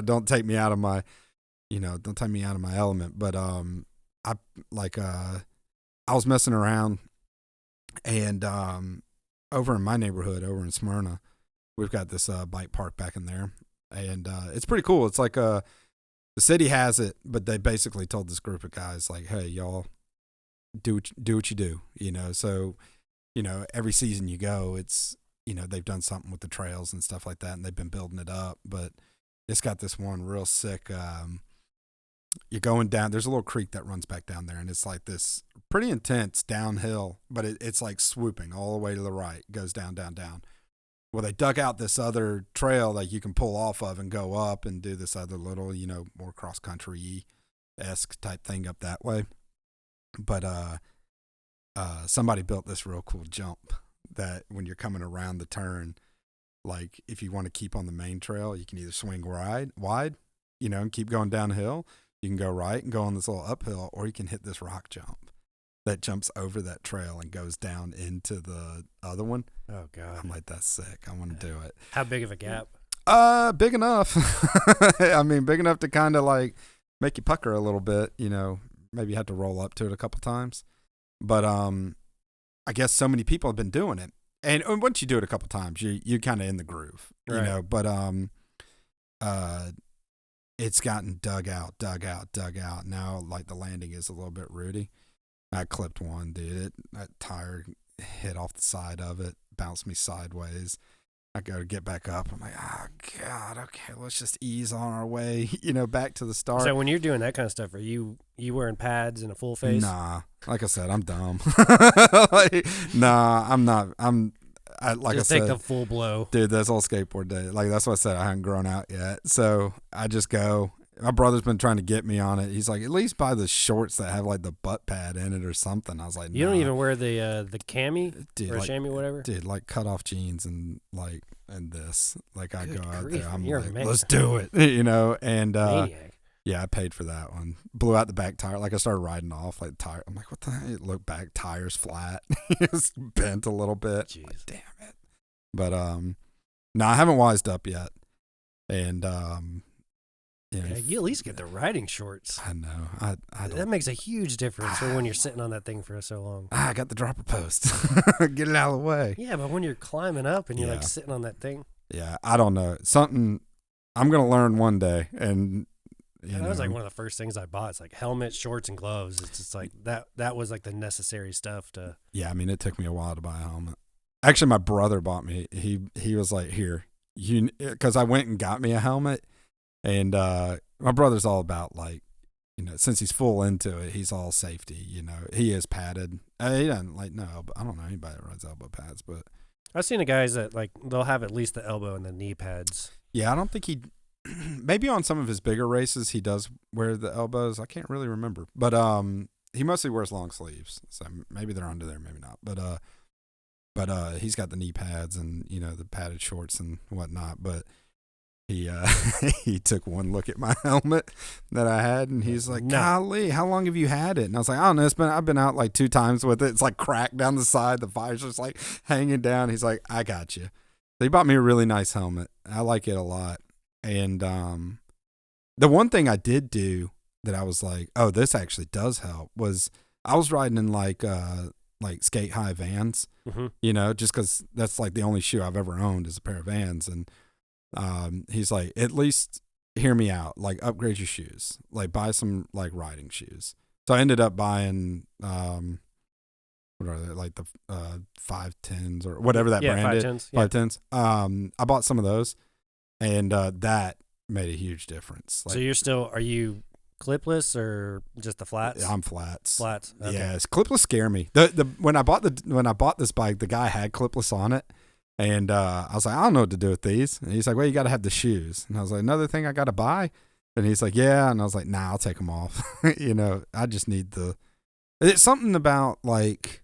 don't take me out of my, element. But I was messing around, and over in my neighborhood, over in Smyrna, we've got this bike park back in there, and it's pretty cool. It's like the city has it, but they basically told this group of guys like, hey, y'all do what you do. So every season you go, it's they've done something with the trails and stuff like that, and they've been building it up. But it's got this one real sick. You're going down. There's a little creek that runs back down there, and it's like this pretty intense downhill, but it's like swooping all the way to the right, goes down, down, down. Well, they dug out this other trail that you can pull off of and go up and do this other little, more cross country-esque type thing up that way. But somebody built this real cool jump that when you're coming around the turn, like if you want to keep on the main trail, you can either swing wide, and keep going downhill. You can go right and go on this little uphill, or you can hit this rock jump that jumps over that trail and goes down into the other one. Oh God. I'm like, that's sick. I want to do it. How big of a gap? Big enough. I mean, big enough to kind of like make you pucker a little bit, maybe you have to roll up to it a couple times. But I guess so many people have been doing it. And once you do it a couple times, you kind of in the groove, Right. but it's gotten dug out. Now, like, the landing is a little bit rooty. I clipped one, dude. That tire hit off the side of it, bounced me sideways. I go to get back up. I'm like, oh, God, okay, let's just ease on our way, back to the start. So when you're doing that kind of stuff, are you wearing pads and a full face? Nah, like I said, I'm dumb. Nah, I'm not. Like Just I take said, the full blow. dude, that's all skateboard day. Like, that's what I said. I haven't grown out yet. So I just go. My brother's been trying to get me on it. He's like, at least buy the shorts that have like the butt pad in it or something. I was like, You don't nah. even wear the cami Dude, or like, chamois, whatever? Dude, like cut off jeans and this. Like, I Good go out grief, there. I'm you're like, amazing. let's do it. And Maniac. yeah, I paid for that one. Blew out the back tire. Like, I started riding off like tire. I'm like, what the heck? Look back, tires flat. It's bent a little bit. Jeez. Like, damn it. But no, I haven't wised up yet. And Yeah, you at least get the riding shorts. I know. I don't. That makes a huge difference for when you're sitting on that thing for so long. I got the dropper post. Get it out of the way. Yeah, but when you're climbing up and you're like sitting on that thing. Yeah, I don't know. Something I'm gonna learn one day, and that was like one of the first things I bought. It's like helmet, shorts, and gloves. It's just like that was like the necessary stuff to. Yeah, I mean, it took me a while to buy a helmet. Actually, my brother bought me. He was like, "Here, because I went and got me a helmet." And my brother's all about, like, since he's full into it, he's all safety. He is padded. He doesn't like I don't know anybody that rides elbow pads, but I've seen the guys that like they'll have at least the elbow and the knee pads. Yeah, I don't think he. Maybe on some of his bigger races he does wear the elbows. I can't really remember, but he mostly wears long sleeves, so maybe they're under there, maybe not. But he's got the knee pads and the padded shorts and whatnot. But he he took one look at my helmet that I had, and he's like, "Golly, how long have you had it?" And I was like, "I don't know. I've been out like 2 times with it. It's like cracked down the side. The fire's just like hanging down." He's like, "I got you." So he bought me a really nice helmet. I like it a lot. And the one thing I did do that I was like, "Oh, this actually does help," was I was riding in like skate high Vans, just because that's like the only shoe I've ever owned is a pair of Vans. And he's like, "At least hear me out, like upgrade your shoes, like buy some like riding shoes." So I ended up buying what are they, like the 510s or whatever that brand is. 510s. I bought some of those, and that made a huge difference. Like, so are you clipless or just the flats? I'm flats. Flats. Okay. Yes, clipless scare me. When I bought this bike, the guy had clipless on it. And I was like, "I don't know what to do with these." And he's like, "Well, you got to have the shoes." And I was like, "Another thing I got to buy?" And he's like, "Yeah." And I was like, "Nah, I'll take them off." I just need it's something about, like,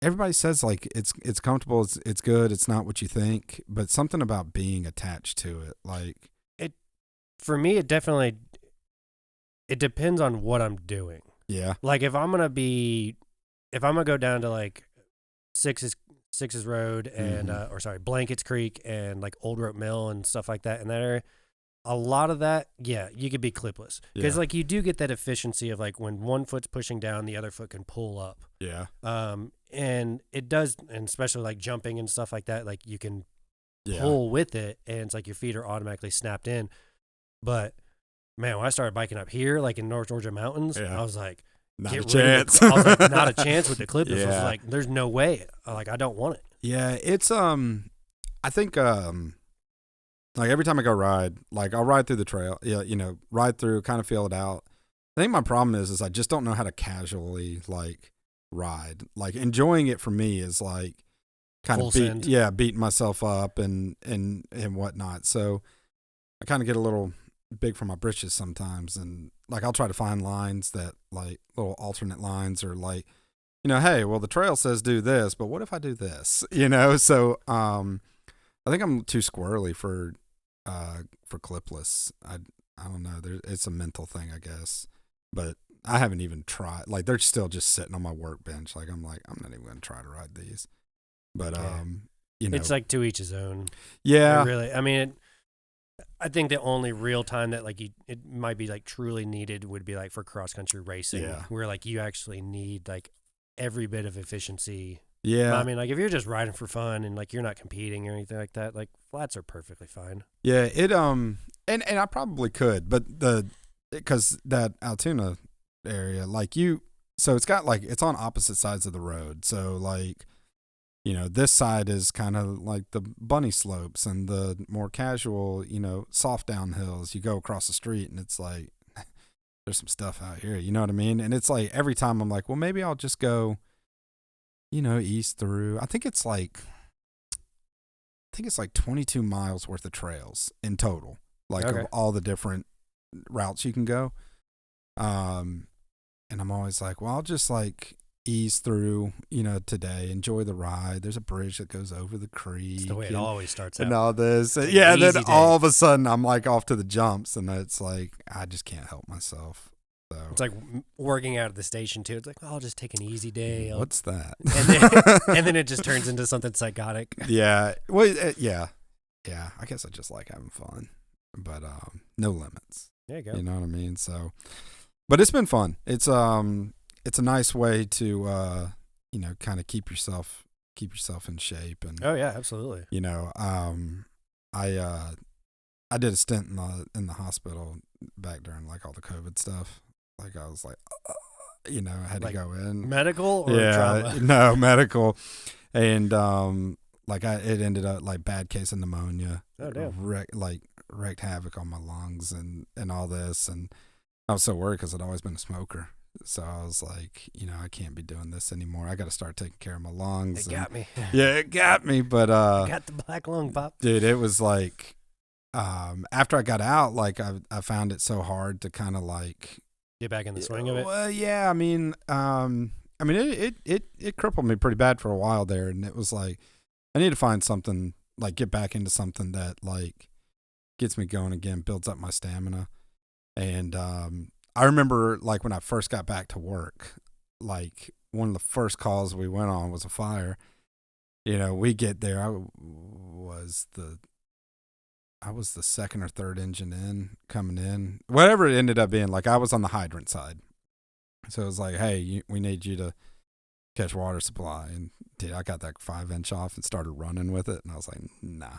everybody says like it's comfortable, it's good, it's not what you think, but something about being attached to it, like for me, it depends on what I'm doing. Yeah. Like if I'm gonna go down to like Sixes Road and Blankets Creek and like Old Rope Mill and stuff like that in that area, a lot of that, you could be clipless because like you do get that efficiency of like when one foot's pushing down, the other foot can pull up. Yeah. And it does, and especially like jumping and stuff like that, like you can pull with it, and it's like your feet are automatically snapped in. But man, when I started biking up here, like in North Georgia mountains, I was like, not a chance. I was like, not a chance with the clipless. I was like, there's no way. Like, I don't want it. Yeah, it's I think like every time I go ride, like I'll ride through the trail, ride through, kind of feel it out. I think my problem is I just don't know how to casually like ride. Like enjoying it for me is like kind of beating myself up and whatnot. So I kind of get a little big for my britches sometimes, and like I'll try to find lines that like little alternate lines, or like, hey, well the trail says do this, but what if I do this? So I think I'm too squirrely for clipless. I don't know. It's a mental thing, I guess. But I haven't even tried. Like they're still just sitting on my workbench. Like I'm not even gonna try to ride these. But it's like to each his own. Yeah. Really. I mean, I think the only real time that like it might be like truly needed would be like for cross country racing, where like you actually need like every bit of efficiency. Yeah. I mean, like if you're just riding for fun and like you're not competing or anything like that, like flats are perfectly fine. Yeah. It and I probably could, but because that Altoona area, like so it's got like it's on opposite sides of the road. So like, this side is kind of like the bunny slopes and the more casual, soft downhills. You go across the street and it's like there's some stuff out here. You know what I mean? And it's like every time I'm like, well, maybe I'll just go, east through. I think it's like 22 miles worth of trails in total, like of all the different routes you can go. And I'm always like, well, I'll just like ease through, today, enjoy the ride. There's a bridge that goes over the creek. It's the way it always starts out. And all this. Yeah, and then all of a sudden I'm like off to the jumps, and it's like I just can't help myself. So it's like working out at the station too. It's like, I'll just take an easy day. What's that? And then it just turns into something psychotic. Yeah. Well, yeah. I guess I just like having fun. but no limits. There you go. You know what I mean? So, but it's been fun. It's a nice way to kind of keep yourself in shape. And Oh yeah, absolutely. I did a stint in the hospital back during like all the COVID stuff. Like I was like, I had to go in. Medical or trauma? No, medical. And it ended up like bad case of pneumonia. Oh damn. Wreaked havoc on my lungs and all this. And I was so worried because I'd always been a smoker. So I was like, I can't be doing this anymore. I got to start taking care of my lungs. It got me. Yeah, it got me. But I got the black lung, Pop. dude, it was like after I got out, like I found it so hard to kind of like get back in the swing of it. Well, yeah, I mean, it crippled me pretty bad for a while there, and it was like I need to find something, like get back into something that like gets me going again, builds up my stamina. And I remember like when I first got back to work, like one of the first calls we went on was a fire. We get there. I was the second or third engine coming in, whatever it ended up being. Like I was on the hydrant side. So it was like, hey, we need you to catch water supply. And dude, I got that 5-inch off and started running with it. And I was like, nah,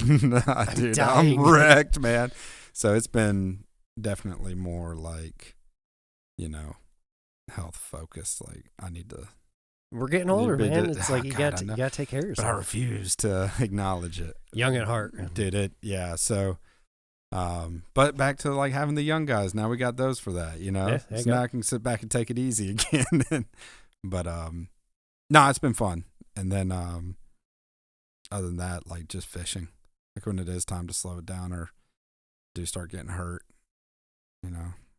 nah, dude, I'm wrecked, man. So it's been definitely more like, health focused. Like I need to. We're getting older, man. It's like you got to take care of yourself. But I refuse to acknowledge it. Young at heart. Did it. Yeah. So, but back to like having the young guys. Now we got those for that, Yeah, so now I can sit back and take it easy again. But, no, it's been fun. And then, other than that, like just fishing, like when it is time to slow it down or do start getting hurt,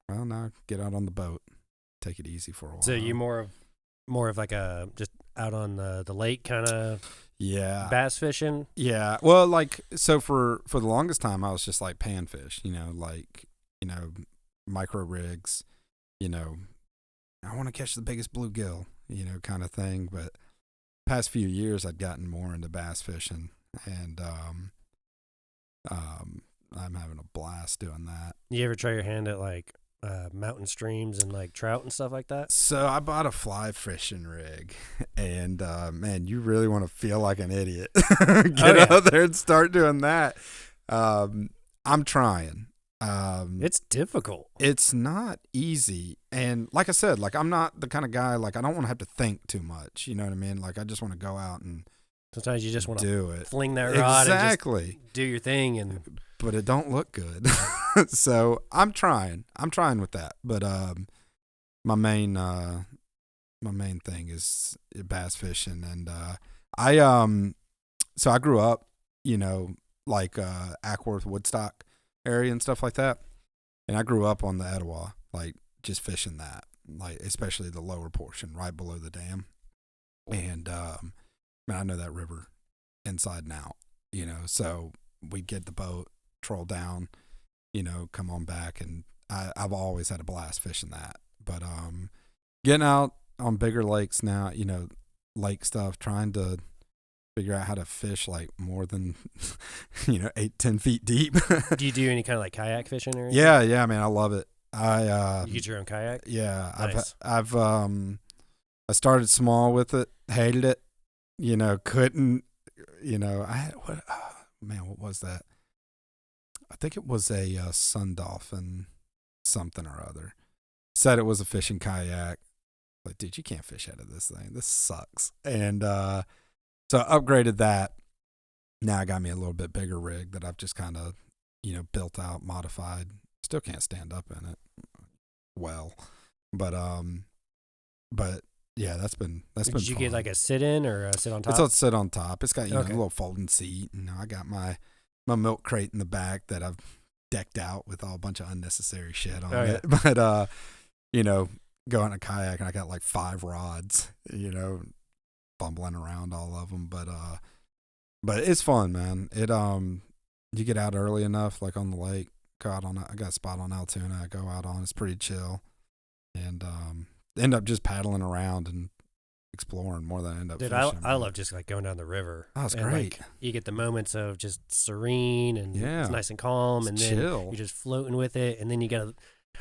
well, now get out on the boat, take it easy for a while. So you more of like a just out on the lake kind of bass fishing? Yeah. Well, like so for the longest time I was just like panfish, micro rigs, I want to catch the biggest bluegill, kind of thing. But past few years I'd gotten more into bass fishing, and I'm having a blast doing that. You ever try your hand at like mountain streams and like trout and stuff like that? So I bought a fly fishing rig, and man, you really want to feel like an idiot. Get out there and start doing that. I'm trying. It's difficult. It's not easy, and like I said, like I'm not the kind of guy, like I don't want to have to think too much. You know what I mean? Like I just want to go out and sometimes you just want to fling that rod and just do your thing, and but it don't look good. So I'm trying with that. But my main thing is bass fishing, and so I grew up, like Ackworth, Woodstock area and stuff like that, and I grew up on the Etowah, like just fishing that, like especially the lower portion right below the dam, and man, I know that river inside and out, so we'd get the boat, troll down, come on back, and I've always had a blast fishing that. But getting out on bigger lakes now, lake stuff, trying to figure out how to fish like more than 8-10 feet deep. Do you do any kind of like kayak fishing or anything? Yeah, man, I love it. You get your own kayak? Yeah, nice. I've I started small with it, hated it, couldn't, I had what was that? I think it was a Sun Dolphin something or other. Said it was a fishing kayak. Like, dude, you can't fish out of this thing. This sucks. And so I upgraded that. Now I got me a little bit bigger rig that I've just kind of, built out, modified. Still can't stand up in it well. But yeah, that's been Did you fun. get like a sit in or a sit on top? It's a sit on top. It's got a little folding seat. I got my milk crate in the back that I've decked out with all a bunch of unnecessary shit on it. But go on a kayak and I got like 5 rods, bumbling around all of them. But it's fun, man. It you get out early enough, like on the lake. I got a spot on Altoona. I go out on. It's pretty chill, and end up just paddling around and exploring more than I end up Dude, fishing. I love just like going down the river. Oh, it's and, great. Like, you get the moments of just serene and Yeah. it's nice and calm, It's and then chill. you're just floating with it, and then you gotta.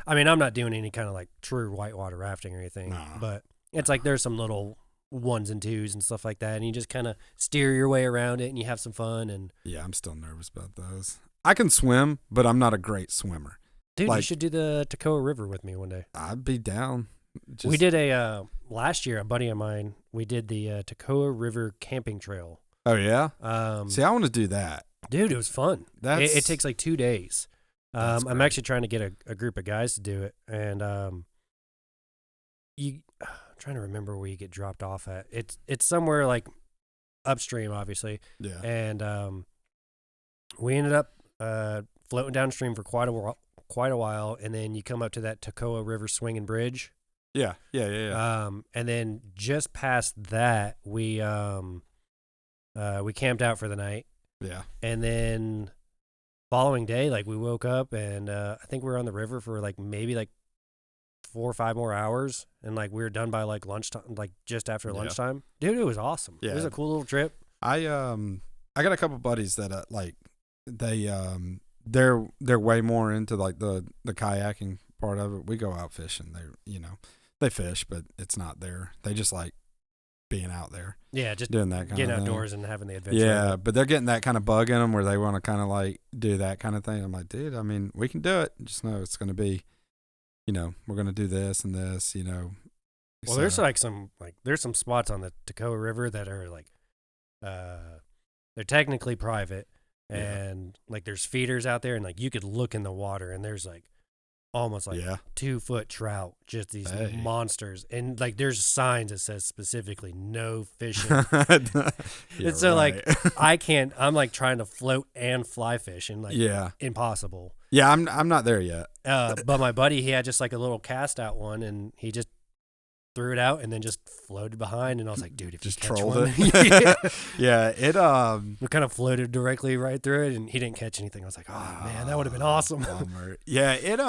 I mean, I'm not doing any kind of like true whitewater rafting or anything, No. but it's like there's some little ones and twos and stuff like that, and you just kind of steer your way around it, and you have some fun. And Yeah, I'm still nervous about those. I can swim, but I'm not a great swimmer. dude, you Like- should do the Toccoa River with me one day. I'd be down. We did a last year. A buddy of mine, we did the Toccoa River camping trail. Oh yeah. Um, See, I want to do that. dude, it was fun. That's It takes like 2 days. That's I'm great. actually trying to get a group of guys to do it, and I'm trying to remember where you get dropped off at. It's somewhere like upstream, obviously, yeah. and we ended up floating downstream for quite a while, and then you come up to that Toccoa River swinging bridge. Yeah. And then just past that, we camped out for the night, Yeah. and then following day, like we woke up, and I think we were on the river for like maybe like 4 or 5 more hours, and like we were done by like lunchtime, like just after Yeah. lunchtime. Dude, it was awesome. It was Yeah. a cool little trip. I got a couple buddies that like they they're way more into like the kayaking part of it. We go out fishing. They fish, but it's not there. They just like being out there, Yeah, just doing that kind getting of thing. outdoors and having the adventure. Yeah, but they're getting that kind of bug in them where they want to kind of like do that kind of thing. I'm like, dude, I mean, we can do it. Just know it's going to be, we're going to do this and this, Well, So, there's there's some spots on the Toccoa River that are like, they're technically private, Yeah. and like there's feeders out there, and like you could look in the water, and there's like almost like yeah. 2-foot trout, just these Hey. monsters, and like there's signs that says specifically no fishing. Yeah, And so, like, right. I'm like trying to float and fly fish, and like yeah. impossible. Yeah, I'm not there yet. But my buddy, he had just like a little cast out one, and he just threw it out and then just floated behind, and I was like, dude, if Just you catch trolled one, it. Yeah, it we kind of floated directly right through it, and he didn't catch anything. I was like, oh man, that would have been awesome. bummer. Yeah, it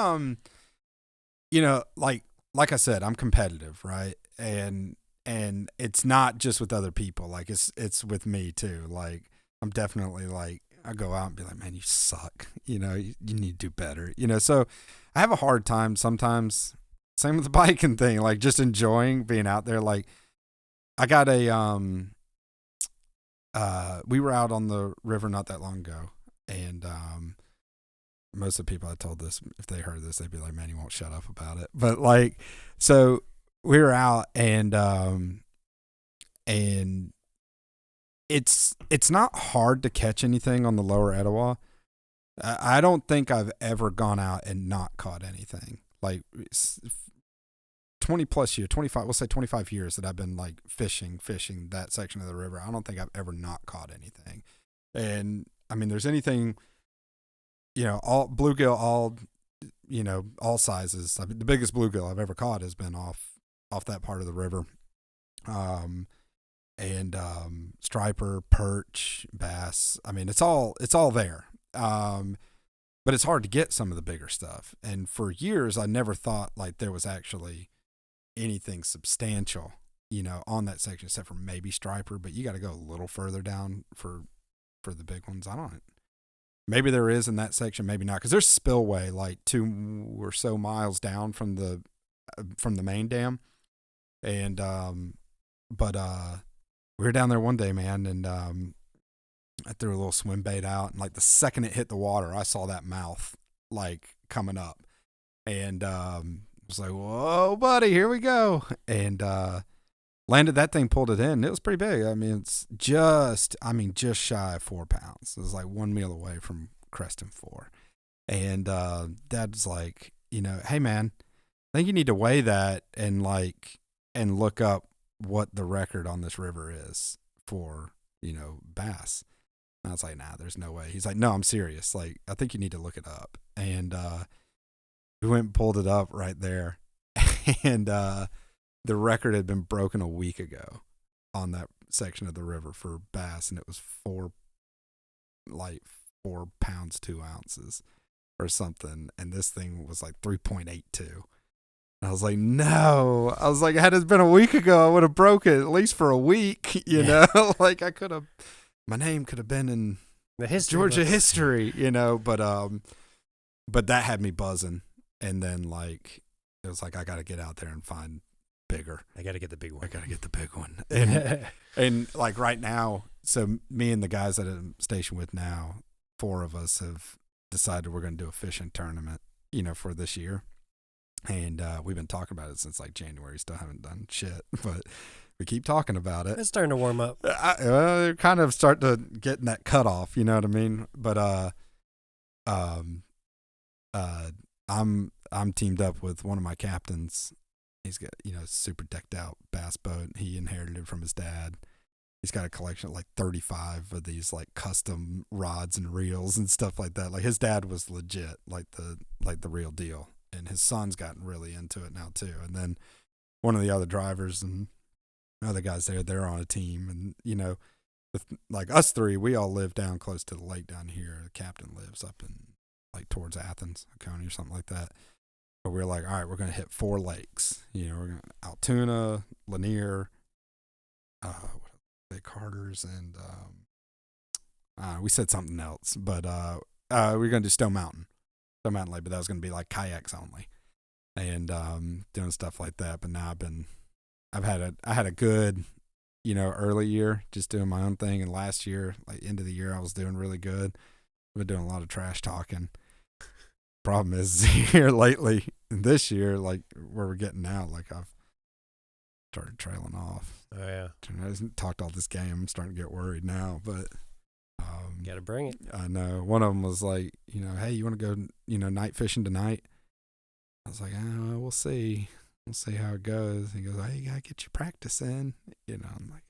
like I said, I'm competitive, right? And it's not just with other people. Like it's with me too. Like I'm definitely like I go out and be like, man, you suck. You need to do better. So I have a hard time sometimes. Same with the biking thing, like just enjoying being out there. Like I got we were out on the river not that long ago, and most of the people I told this, if they heard this, they'd be like, man, you won't shut up about it. But like, so we were out, and it's not hard to catch anything on the lower Etowah. I don't think I've ever gone out and not caught anything. Like 20 plus years, 25, we'll say 25 years that I've been like fishing that section of the river. I don't think I've ever not caught anything. And I mean, there's anything, all bluegill, all sizes. I mean, the biggest bluegill I've ever caught has been off that part of the river. And striper, perch, bass. I mean, it's all there. But it's hard to get some of the bigger stuff. And for years, I never thought like there was actually anything substantial, on that section, except for maybe striper. But you got to go a little further down for the big ones. I don't. Maybe there is in that section, maybe not, because there's spillway like 2 or so miles down from the main dam. And but we were down there one day, man, and I threw a little swim bait out, and like the second it hit the water, I saw that mouth like coming up, and was like, "Whoa, buddy, here we go!" And landed that thing, pulled it in. It was pretty big. I mean, it's just shy of 4 pounds. It was like one meal away from cresting 4. And Dad's like, hey man, I think you need to weigh that and look up what the record on this river is for bass. And I was like, nah, there's no way. He's like, no, I'm serious. Like, I think you need to look it up. And we went and pulled it up right there. And the record had been broken a week ago on that section of the river for bass. And it was 4 pounds, 2 ounces or something. And this thing was like 3.82. And I was like, no. I was like, had it been a week ago, I would have broke it at least for a week, you know? Like I could have, my name could have been in the history Georgia books. history, you know? But that had me buzzing. And then like, it was like, I got to get out there and find bigger. I got to get the big one. I got to get the big one. And like right now, so me and the guys that I'm stationed with now, 4 of us have decided we're going to do a fishing tournament, you know, for this year. And we've been talking about it since like January. Still haven't done shit, but we keep talking about it. It's starting to warm up. Kind of start to get in that cutoff, you know what I mean? But I'm teamed up with one of my captains. He's got, you know, super decked out bass boat. He inherited it from his dad. He's got a collection of like 35 of these like custom rods and reels and stuff like that. Like his dad was legit, like the real deal. And his son's gotten really into it now too. And then one of the other drivers and other guys there, they're on a team. And, you know, with like us 3, we all live down close to the lake down here. The captain lives up in like towards Athens, County or something like that. But we're like, all right, we're going to hit 4 lakes. You know, we're going to Altoona, Lanier, Carter's, and we said something else. But we're going to do Stone Mountain Lake, but that was going to be like kayaks only, and doing stuff like that. But now I had a good, you know, early year just doing my own thing, and last year, like end of the year, I was doing really good. I've been doing a lot of trash talking. Problem is here lately, this year, like where we're getting now, like I've started trailing off. Oh yeah, I just talked all this game. I'm starting to get worried now, but gotta bring it. I know. One of them was like, you know, hey, you want to go, you know, night fishing tonight? I was like, well, we'll see. We'll see how it goes. He goes, hey, you gotta get your practice in. You know, I'm like,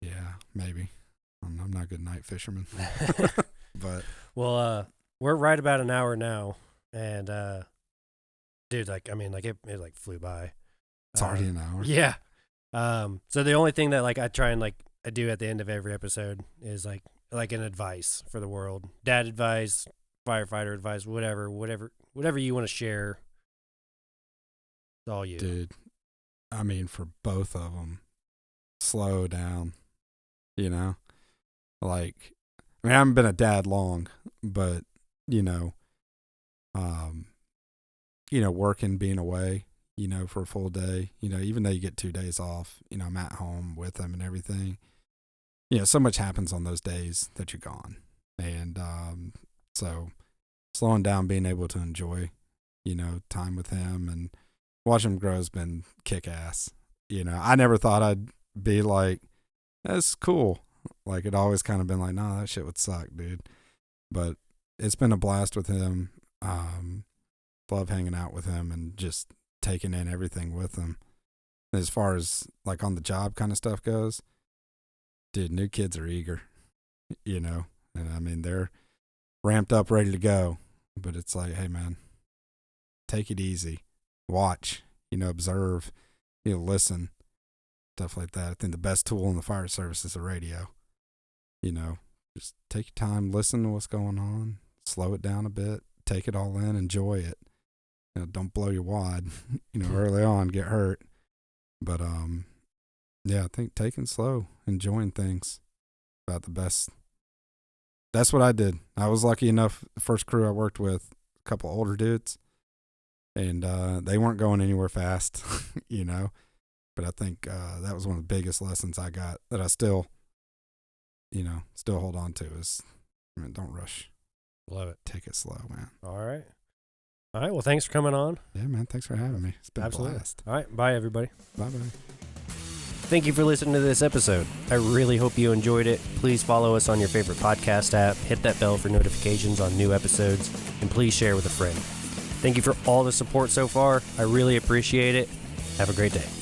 yeah, maybe. I'm not a good night fisherman, but well, we're right about an hour now, and dude, like I mean, like it like flew by. It's already an hour. Yeah. So the only thing that like I try and like I do at the end of every episode is like an advice for the world, dad advice, firefighter advice, whatever you want to share. It's all you, dude. I mean, for both of them, slow down. You know, like I mean, I haven't been a dad long, but you know, working, being away, you know, for a full day, you know, even though you get 2 days off, you know, I'm at home with them and everything. You know, so much happens on those days that you're gone. And so slowing down, being able to enjoy, you know, time with him and watching him grow has been kick-ass. You know, I never thought I'd be like, that's cool. Like, it always kind of been like, nah, that shit would suck, dude. But it's been a blast with him. Love hanging out with him and just taking in everything with him. As far as like on the job kind of stuff goes, dude, new kids are eager, you know, and I mean, they're ramped up, ready to go, but it's like, hey man, take it easy, watch, you know, observe, you know, listen, stuff like that. I think the best tool in the fire service is the radio, you know, just take your time, listen to what's going on, slow it down a bit, take it all in, enjoy it. You know, don't blow your wad, you know, early on, get hurt. But, yeah, I think taking slow, enjoying things, about the best. That's what I did. I was lucky enough, the first crew I worked with, a couple older dudes, and they weren't going anywhere fast, you know. But I think that was one of the biggest lessons I got that I still, you know, still hold on to is, I mean, don't rush. Love it. Take it slow, man. All right. Well, thanks for coming on. Yeah, man, thanks for having me. It's been Absolutely. a blast. All right, bye, everybody. Bye-bye. Thank you for listening to this episode. I really hope you enjoyed it. Please follow us on your favorite podcast app, hit that bell for notifications on new episodes, and please share with a friend. Thank you for all the support so far. I really appreciate it. Have a great day.